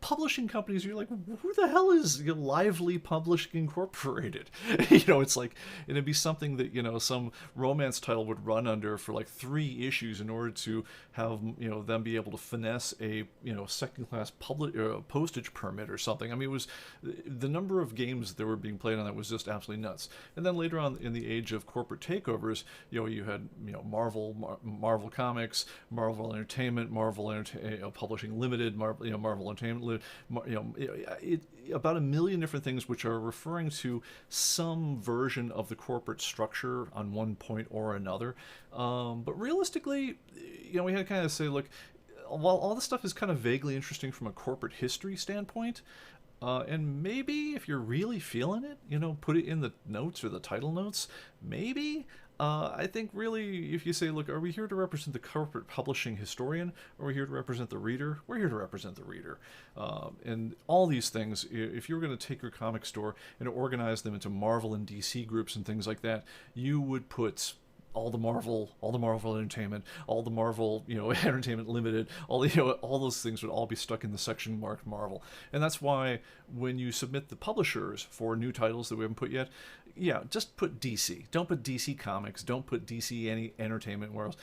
A: publishing companies, you're like, who the hell is Lively Publishing Incorporated? It's like, it'd be something that some romance title would run under for like 3 issues in order to have them be able to finesse a second-class postage permit or something. I mean, it was the number of games that were being played on that was just absolutely nuts. And then later on, in the age of corporate takeovers, you had Marvel Comics, Marvel Entertainment, Publishing Limited, Marvel Entertainment Limited. About 1 million different things which are referring to some version of the corporate structure on one point or another. But realistically, we had to kind of say, look, while all this stuff is kind of vaguely interesting from a corporate history standpoint, and maybe if you're really feeling it, put it in the notes or the title notes, maybe. I think really, if you say, look, are we here to represent the corporate publishing historian, or are we here to represent the reader? We're here to represent the reader. And all these things, if you were going to take your comic store and organize them into Marvel and DC groups and things like that, you would put all the Marvel Entertainment, all the Marvel, Entertainment Limited, all those things would all be stuck in the section marked Marvel. And that's why when you submit the publishers for new titles that we haven't put yet, just put DC. Don't put DC Comics. Don't put DC any Entertainment, where else.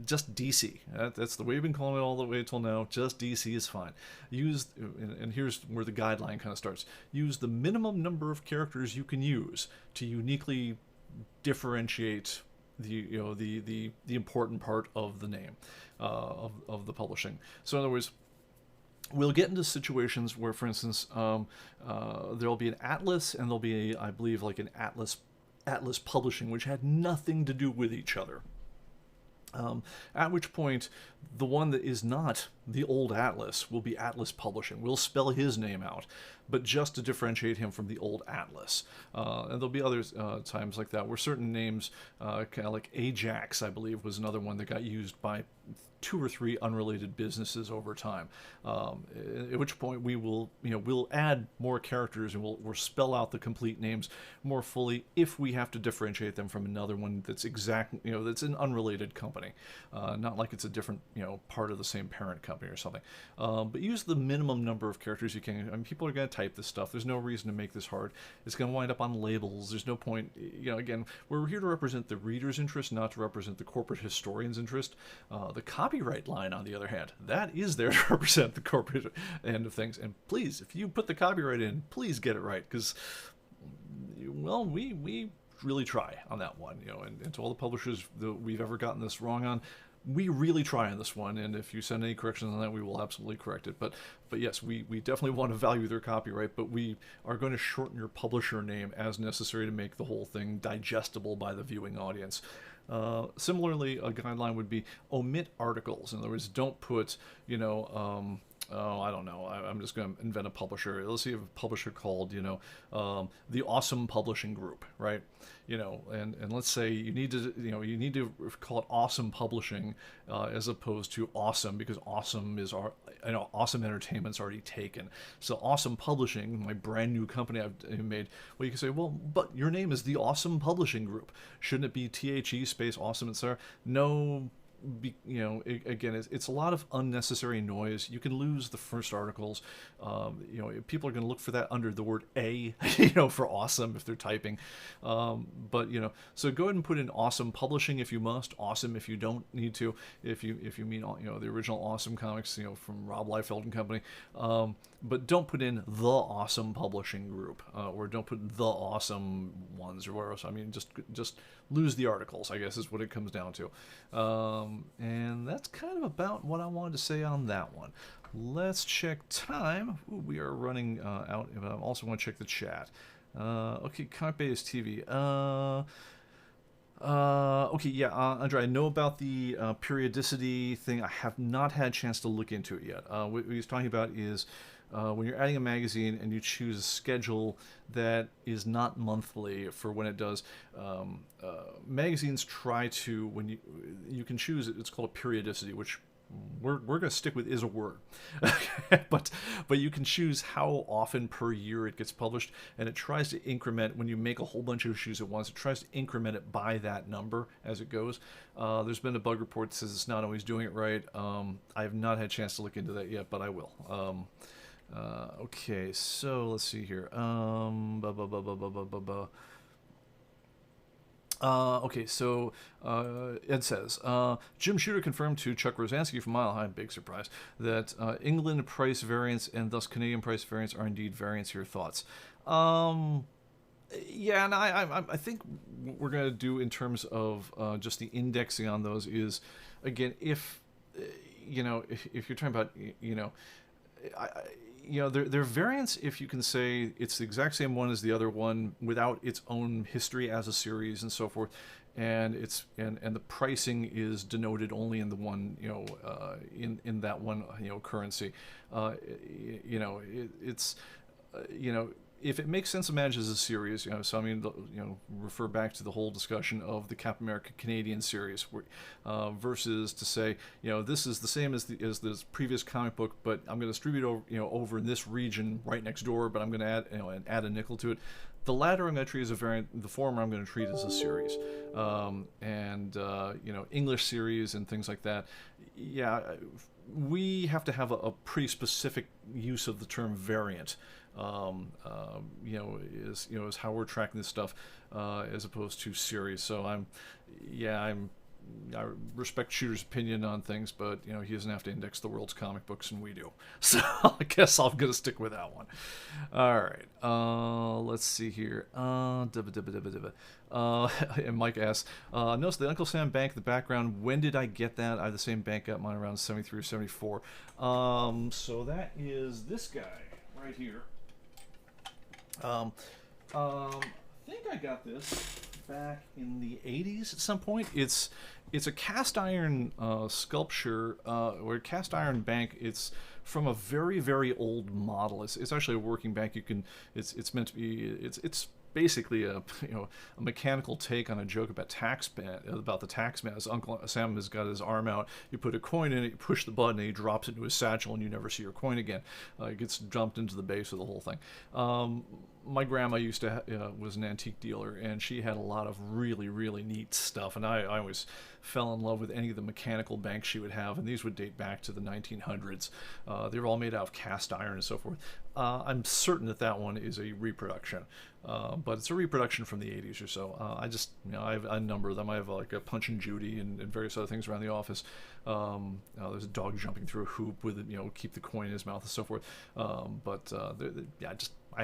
A: Just DC. That's the way we've been calling it all the way till now. Just DC is fine. And here's where the guideline kind of starts. Use the minimum number of characters you can use to uniquely differentiate the important part of the name of the publishing. So in other words, we'll get into situations where, for instance, there'll be an Atlas, and there'll be I believe like an Atlas Publishing, which had nothing to do with each other. At which point, the one that is not the old Atlas will be Atlas Publishing. We'll spell his name out, but just to differentiate him from the old Atlas. And there'll be other times like that where certain names, kind of like Ajax, I believe, was another one that got used by 2 or 3 unrelated businesses over time. At which point we will, we'll add more characters, and we'll spell out the complete names more fully if we have to differentiate them from another one that's that's an unrelated company, not like it's a different, part of the same parent company or something. But use the minimum number of characters you can. I mean, people are going to type this stuff. There's no reason to make this hard. It's going to wind up on labels. There's no point. Again, we're here to represent the reader's interest, not to represent the corporate historian's interest. The copyright line, on the other hand, that is there to represent the corporate end of things. And please, if you put the copyright in, please get it right, because, well, we really try on that one, and to all the publishers that we've ever gotten this wrong on, we really try on this one, and if you send any corrections on that, we will absolutely correct it. But yes, we definitely want to value their copyright, but we are going to shorten your publisher name as necessary to make the whole thing digestible by the viewing audience. Similarly, a guideline would be omit articles. In other words, don't put, oh, I don't know. I'm just going to invent a publisher. Let's see, a publisher called, the Awesome Publishing Group, right? And let's say you need to call it Awesome Publishing as opposed to Awesome, because Awesome is Awesome Entertainment's already taken. So Awesome Publishing, my brand new company I've made. Well, you can say, well, but your name is the Awesome Publishing Group. Shouldn't it be THE space Awesome, etc.? No. Again, it's a lot of unnecessary noise. You can lose the first articles. People are going to look for that under the word "a," for awesome if they're typing. So go ahead and put in Awesome Publishing if you must. Awesome if you don't need to. If you mean the original Awesome Comics, from Rob Liefeld and company. But don't put in the Awesome Publishing Group, or don't put the Awesome ones or whatever else. I mean, just lose the articles, I guess, is what it comes down to. And that's kind of about what I wanted to say on that one. Let's check time. Ooh, we are running out. I also want to check the chat. Okay, ComicBase TV. Okay, yeah, Andre, I know about the periodicity thing. I have not had a chance to look into it yet. What he's talking about is when you're adding a magazine and you choose a schedule that is not monthly for when it does, magazines try to, when you can choose, it's called a periodicity, which we're going to stick with is a word. but you can choose how often per year it gets published, and it tries to increment, when you make a whole bunch of issues at once, it tries to increment it by that number as it goes. There's been a bug report that says it's not always doing it right. I have not had a chance to look into that yet, but I will. Okay, so let's see here. Okay, so Ed says, Jim Shooter confirmed to Chuck Rosansky from Mile High, big surprise, that England price variance and thus Canadian price variance are indeed variance. Your thoughts? Yeah, and I think what we're going to do in terms of just the indexing on those is, again, if you're talking about, they're variants if you can say it's the exact same one as the other one without its own history as a series and so forth, and the pricing is denoted only in the one in that one currency. It's if it makes sense to manage as a series, so I mean, refer back to the whole discussion of the Captain America Canadian series, versus to say, this is the same as this previous comic book, but I'm going to distribute over in this region right next door, but I'm going to add a nickel to it. The latter I'm going to treat as a variant. The former I'm going to treat as a series, English series and things like that. Yeah, we have to have a pretty specific use of the term variant. Is how we're tracking this stuff, as opposed to series. So I respect Shooter's opinion on things, but he doesn't have to index the world's comic books, and we do. So I guess I'm gonna stick with that one. All right. Let's see here. And Mike asks, notice the Uncle Sam bank in the background. When did I get that? I have the same bank, got mine around 73 or 74. So that is this guy right here. I think I got this back in the 80s at some point. It's a cast iron sculpture, or cast iron bank. It's from a very, very old model. It's actually a working bank. It's meant to be. It's basically a mechanical take on a joke about the taxman. As Uncle Sam has got his arm out, you put a coin in it, you push the button, and he drops it into his satchel, and you never see your coin again. It gets dumped into the base of the whole thing. My grandma used to was an antique dealer, and she had a lot of really, really neat stuff, and I always fell in love with any of the mechanical banks she would have, and these would date back to the 1900s. They were all made out of cast iron and so forth. I'm certain that one is a reproduction, but it's a reproduction from the 80s or so. I have a number of them. I have like a Punch and Judy and various other things around the office. There's a dog jumping through a hoop with it, keep the coin in his mouth and so forth. I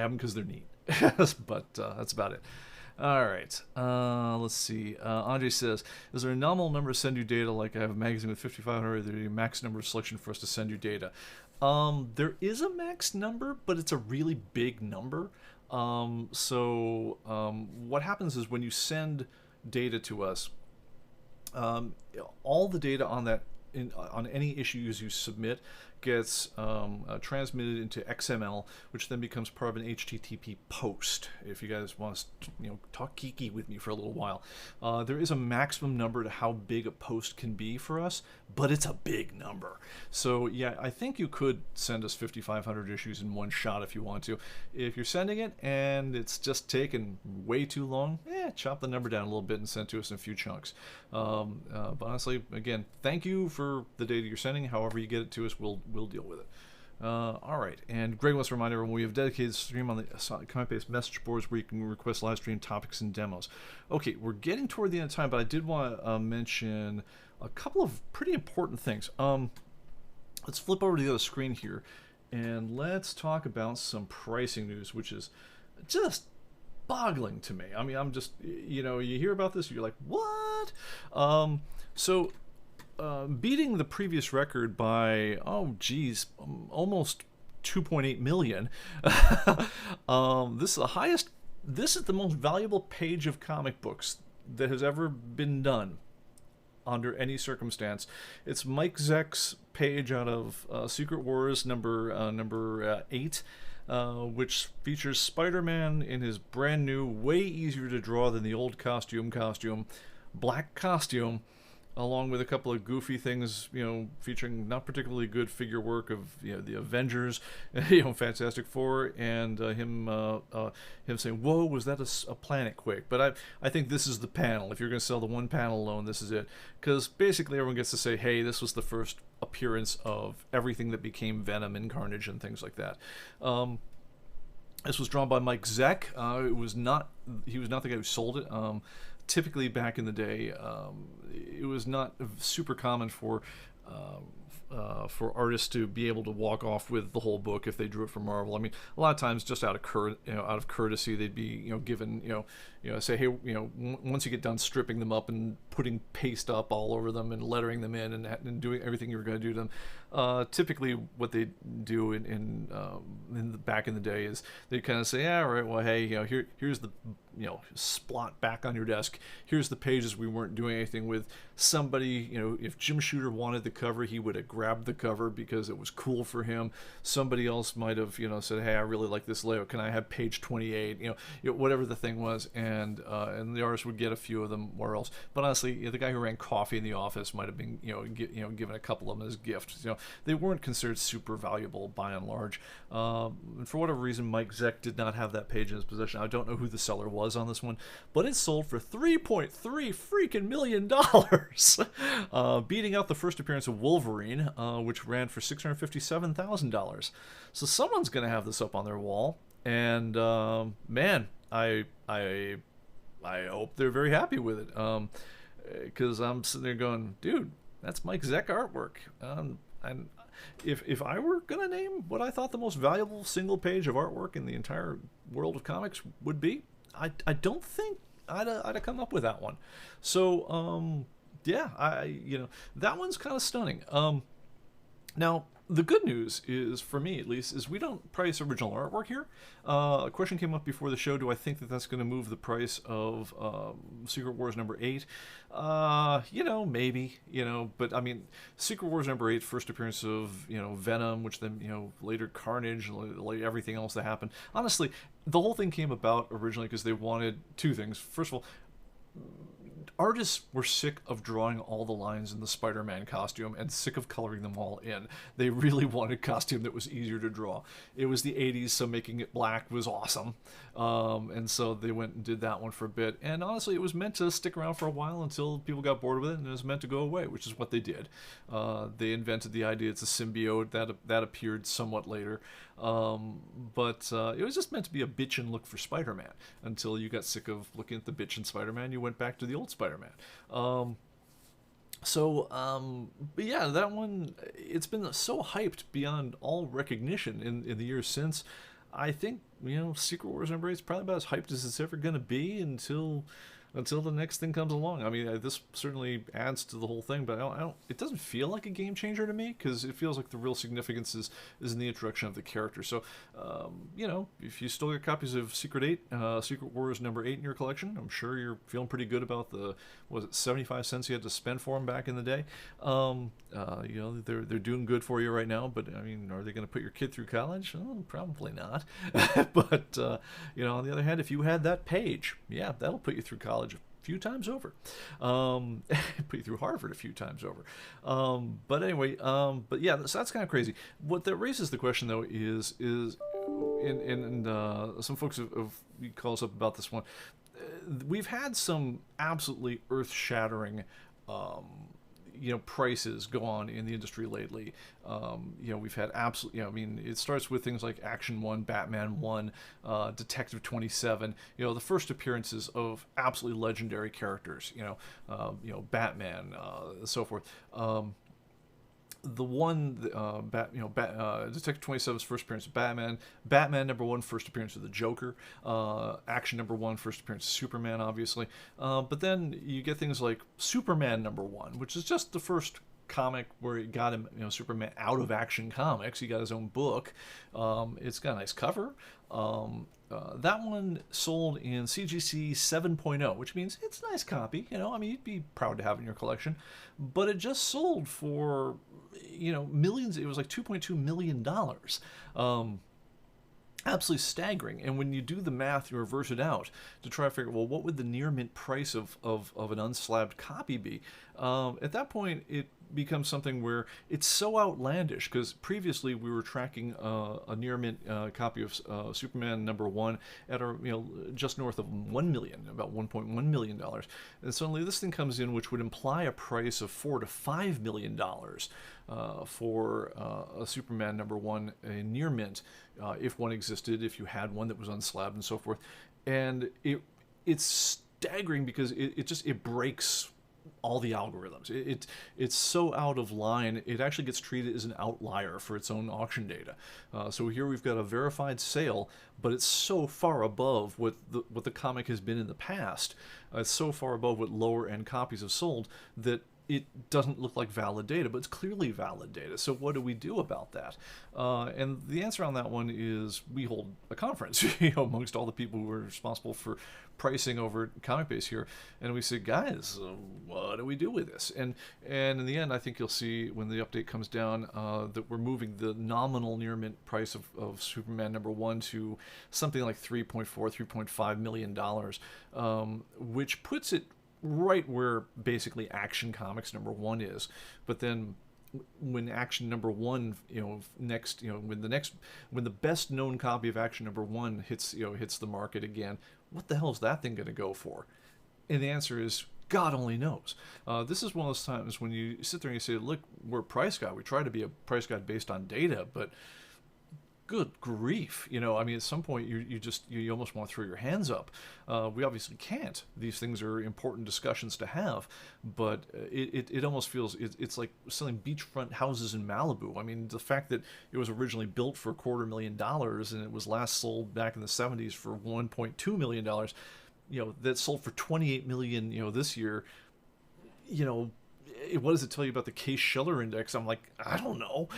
A: have them because they're neat. But that's about it. All right. Let's see. Andre says, "Is there a nominal number to send you data? Like I have a magazine with 5,500. Is there a max number of selection for us to send you data?" There is a max number, but it's a really big number. What happens is when you send data to us, um, all the data on on any issues you submit gets transmitted into XML, which then becomes part of an HTTP post. If you guys want to, talk geeky with me for a little while, there is a maximum number to how big a post can be for us, but it's a big number. So yeah, I think you could send us 5,500 issues in one shot if you want to. If you're sending it and it's just taken way too long, chop the number down a little bit and send it to us in a few chunks. But honestly, again, thank you for the data you're sending. However you get it to us, we'll deal with it. All right, and Greg wants to remind everyone we have a dedicated stream on the ComicBase message boards where you can request live stream topics and demos. Okay, we're getting toward the end of time, but I did want to mention a couple of pretty important things. Let's flip over to the other screen here, and let's talk about some pricing news, which is just boggling to me. I mean, I'm just, you hear about this, you're like, what? Beating the previous record by, almost 2.8 million. This is the highest, this is the most valuable page of comic books that has ever been done under any circumstance. It's Mike Zeck's page out of Secret Wars number 8, which features Spider-Man in his brand new, way easier to draw than the old costume, black costume, along with a couple of goofy things, featuring not particularly good figure work of the Avengers, Fantastic Four, and him saying, "Whoa, was that a planet quake?" But I think this is the panel. If you're going to sell the one panel alone, this is it, because basically everyone gets to say, "Hey, this was the first appearance of everything that became Venom and Carnage and things like that." This was drawn by Mike Zeck. He was not the guy who sold it. Typically back in the day, it was not super common for artists to be able to walk off with the whole book if they drew it for Marvel. I mean, a lot of times just out of courtesy, they'd be given say, hey, once you get done stripping them up and putting paste up all over them and lettering them in and doing everything you were going to do to them, typically what they do back in the day is they kind of say, all right, well, hey, here's the splot back on your desk. Here's the pages we weren't doing anything with. Somebody, if Jim Shooter wanted the cover, he would have grabbed the cover because it was cool for him. Somebody else might have, said, hey, I really like this layout. Can I have page 28? Whatever the thing was, and the artist would get a few of them or else. But honestly, the guy who ran coffee in the office might have been, given a couple of them as gifts. They weren't considered super valuable by and large. And for whatever reason, Mike Zeck did not have that page in his possession. I don't know who the seller was on this one, but it sold for $3.3 freaking million, beating out the first appearance of Wolverine, which ran for $657,000. So someone's going to have this up on their wall, and man, I hope they're very happy with it, because I'm sitting there going, dude, that's Mike Zeck artwork. And if I were gonna name what I thought the most valuable single page of artwork in the entire world of comics would be, I don't think I'd have come up with that one. So yeah, that one's kind of stunning. Now, the good news is, for me at least, is we don't price original artwork here. A question came up before the show: do I think that that's going to move the price of Secret Wars number 8? Maybe. But I mean, Secret Wars number 8, first appearance of Venom, which then later Carnage, everything else that happened. Honestly, the whole thing came about originally because they wanted two things. First of all, artists were sick of drawing all the lines in the Spider-Man costume and sick of coloring them all in. They really wanted a costume that was easier to draw. It was the 80s, so making it black was awesome. And so they went and did that one for a bit. And honestly, it was meant to stick around for a while until people got bored with it, and it was meant to go away, which is what they did. They invented the idea it's a symbiote. That appeared somewhat later. But it was just meant to be a bitchin' look for Spider-Man until you got sick of looking at the bitchin' Spider-Man. You went back to the old Spider-Man. But yeah, that one, it's been so hyped beyond all recognition in the years since. I think, Secret Wars number 8 is probably about as hyped as it's ever going to be until the next thing comes along. I mean, this certainly adds to the whole thing, but I don't. It doesn't feel like a game changer to me because it feels like the real significance is in the introduction of the character. So, if you still get copies of Secret Wars number 8 in your collection, I'm sure you're feeling pretty good about the 75 cents you had to spend for them back in the day. They're doing good for you right now. But I mean, are they going to put your kid through college? Oh, probably not. But on the other hand, if you had that page, yeah, that'll put you through college a few times over. Put you through Harvard a few times over. But anyway, but yeah, so that's kind of crazy. What that raises the question though is some folks have called us up about this one. We've had some absolutely earth-shattering prices go on in the industry lately. We've had absolutely, I mean, it starts with things like Action 1, Batman 1, Detective 27, the first appearances of absolutely legendary characters, Batman, and so forth. The one, Detective 27's first appearance of Batman number 1 first appearance of the Joker, Action number 1 first appearance of Superman, obviously, but then you get things like Superman number 1, which is just the first comic where he got him, Superman out of Action Comics. He got his own book. It's got a nice cover. That one sold in CGC 7.0, which means it's a nice copy. You'd be proud to have it in your collection. But it just sold for, millions. It was like $2.2 million. Absolutely staggering. And when you do the math, you reverse it out to try to figure, well, what would the near mint price of an unslabbed copy be? At that point, it becomes something where it's so outlandish, because previously we were tracking a near mint copy of Superman number 1 at just north of $1 million, about $1.1 million, and suddenly this thing comes in, which would imply a price of $4 to $5 million for a Superman number 1 near mint, if one existed, if you had one that was unslabbed and so forth. And it's staggering because it breaks all the algorithms. It's so out of line, it actually gets treated as an outlier for its own auction data. So here we've got a verified sale, but it's so far above what the comic has been in the past. It's so far above what lower end copies have sold that it doesn't look like valid data, but it's clearly valid data. So what do we do about that? And the answer on that one is we hold a conference, amongst all the people who are responsible for pricing over ComicBase here, and we say, guys, what do we do with this? And in the end, I think you'll see when the update comes down that we're moving the nominal near mint price of Superman number 1 to something like $3.5 million, which puts it right where basically Action Comics number 1 is. But then when Action number 1, when the best known copy of Action number 1 hits the market again, what the hell is that thing going to go for? And the answer is, God only knows. This is one of those times when you sit there and you say, look, we're a price guide. We try to be a price guide based on data, but good grief. At some point you almost want to throw your hands up. We obviously can't. These things are important discussions to have, but it almost feels it's like selling beachfront houses in Malibu. I mean, the fact that it was originally built for $250,000 and it was last sold back in the 70s for $1.2 million, that sold for $28 million, this year, what does it tell you about the Case-Shiller index? I'm like, I don't know.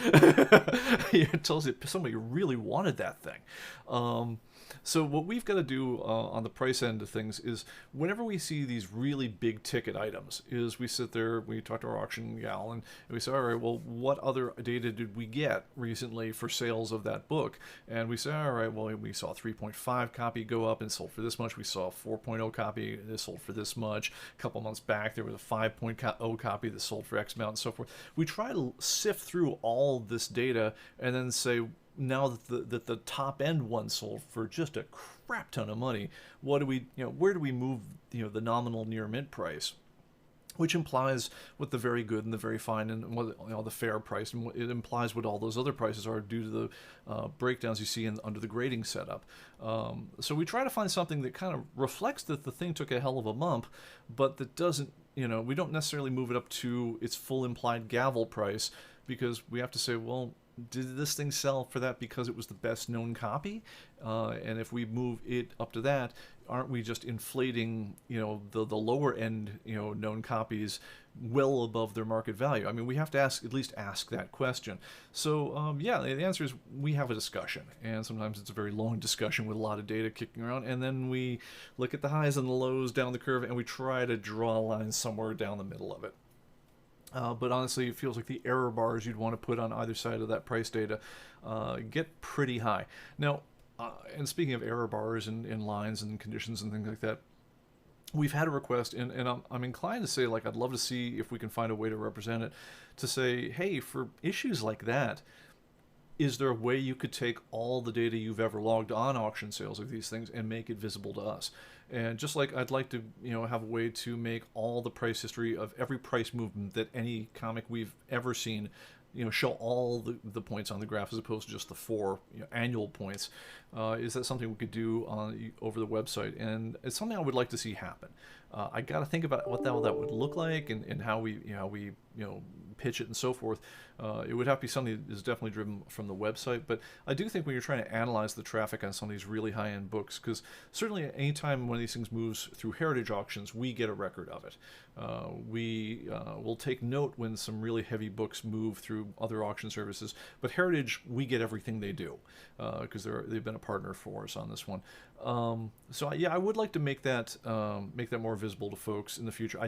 A: It tells you somebody really wanted that thing. So what we've got to do on the price end of things is whenever we see these really big ticket items is we sit there, we talk to our auction gal, and we say, all right, well, what other data did we get recently for sales of that book? And we say, all right, well, we saw a 3.5 copy go up and sold for this much. We saw a 4.0 copy that sold for this much. A couple months back, there was a 5.0 copy that sold for X amount and so forth. We try to sift through all this data and then say, now that the top end one sold for just a crap ton of money, where do we move the nominal near mint price, which implies what the very good and the very fine and what the fair price, and it implies what all those other prices are due to the breakdowns you see under the grading setup. So we try to find something that kind of reflects that the thing took a hell of a bump, but that doesn't, we don't necessarily move it up to its full implied gavel price, because we have to say, well, did this thing sell for that because it was the best known copy? And if we move it up to that, aren't we just inflating, the lower end, known copies well above their market value? I mean, we have to at least ask that question. So yeah, the answer is we have a discussion, and sometimes it's a very long discussion with a lot of data kicking around, and then we look at the highs and the lows down the curve, and we try to draw a line somewhere down the middle of it. But honestly, it feels like the error bars you'd want to put on either side of that price data get pretty high. Now, and speaking of error bars and lines and conditions and things like that, we've had a request, and I'm inclined to say, like, I'd love to see if we can find a way to represent it, to say, hey, for issues like that, is there a way you could take all the data you've ever logged on auction sales of these things and make it visible to us? And just like I'd like to, have a way to make all the price history of every price movement that any comic we've ever seen, show all the points on the graph as opposed to just the 4 annual points. Is that something we could do over the website? And it's something I would like to see happen. I got to think about what that would look like, and how we pitch it and so forth. It would have to be something that is definitely driven from the website, but I do think when you're trying to analyze the traffic on some of these really high-end books, because certainly anytime one of these things moves through heritage auctions, we get a record of it. We will take note when some really heavy books move through other auction services, but heritage, we get everything they do, because they've been a partner for us on this one. So yeah, I would like to make that more visible to folks in the future.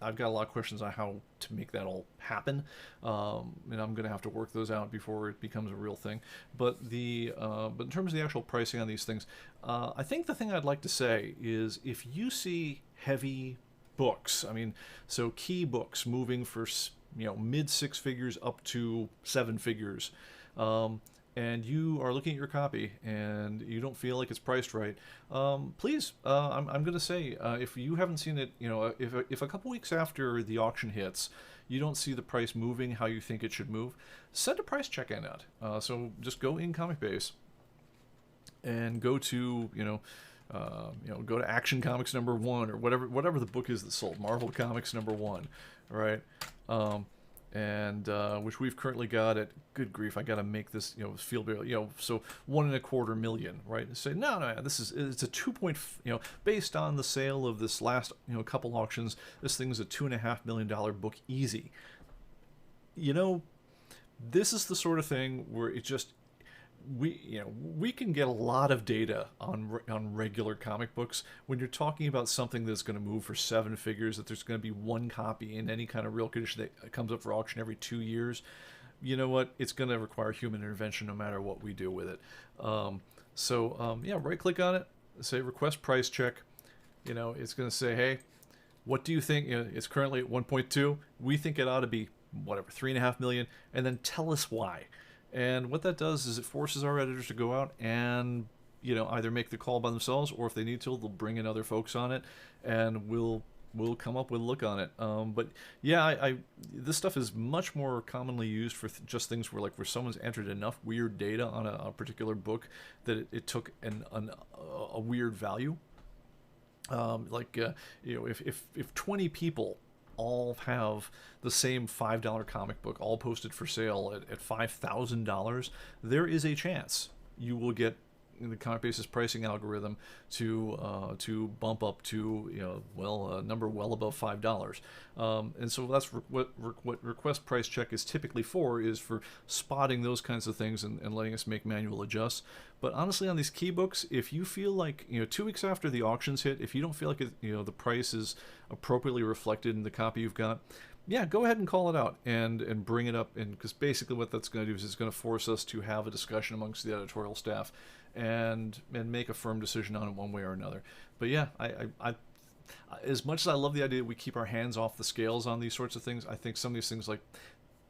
A: I've got a lot of questions on how to make that all happen, and I'm going to have to work those out before it becomes a real thing. But but in terms of the actual pricing on these things, I think the thing I'd like to say is, if you see heavy books, I mean, so key books moving for mid 6 figures up to 7 figures, and you are looking at your copy and you don't feel like it's priced right, please, I'm going to say, if you haven't seen it, if a couple weeks after the auction hits, you don't see the price moving how you think it should move, send a price check in out. So just go in ComicBase and go to, go to Action Comics #1 or whatever the book is that sold, Marvel Comics #1, right? And which we've currently got at, good grief, I got to make this feel big, so $1.25 million, right? Say no, it's a 2 point, based on the sale of this last couple auctions, this thing's a $2.5 million book easy. This is the sort of thing where it just, we can get a lot of data on regular comic books. When you're talking about something that's going to move for 7 figures, that there's going to be one copy in any kind of real condition that comes up for auction every 2 years, you know what? It's going to require human intervention no matter what we do with it. Yeah, right click on it, say request price check. It's going to say, hey, what do you think? It's currently at 1.2. We think it ought to be whatever, 3.5 million, and then tell us why. And what that does is it forces our editors to go out and, either make the call by themselves, or if they need to, they'll bring in other folks on it, and we'll come up with a look on it. But yeah, this stuff is much more commonly used for just things where someone's entered enough weird data on a particular book that it took a weird value. If 20 people all have the same $5 comic book all posted for sale at $5,000, there is a chance you will get the ComicBase's pricing algorithm to bump up to a number well above $5. And so that's what request price check is typically for, is for spotting those kinds of things and letting us make manual adjusts. But honestly, on these key books, if you feel like 2 weeks after the auctions hit, if you don't feel like the price is appropriately reflected in the copy you've got, yeah, go ahead and call it out and bring it up. And because basically what that's going to do is it's going to force us to have a discussion amongst the editorial staff and make a firm decision on it one way or another. But yeah, I as much as I love the idea that we keep our hands off the scales on these sorts of things, I think some of these things, like,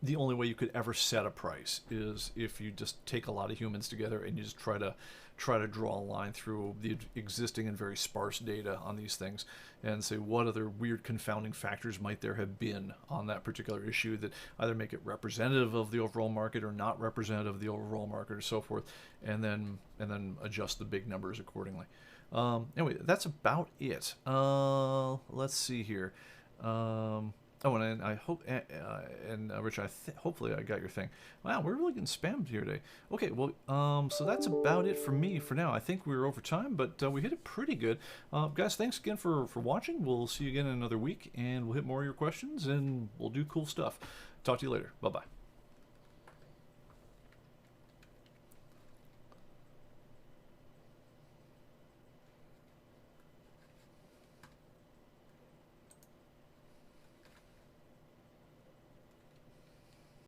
A: the only way you could ever set a price is if you just take a lot of humans together and you just try to draw a line through the existing and very sparse data on these things and say what other weird confounding factors might there have been on that particular issue that either make it representative of the overall market or not representative of the overall market or so forth, and then adjust the big numbers accordingly. Anyway, that's about it. Let's see here. Oh, and I hope, and Rich, hopefully I got your thing. Wow, we're really getting spammed here today. Okay, well, so that's about it for me for now. I think we were over time, but we hit it pretty good. Guys, thanks again for watching. We'll see you again in another week, and we'll hit more of your questions, and we'll do cool stuff. Talk to you later. Bye-bye.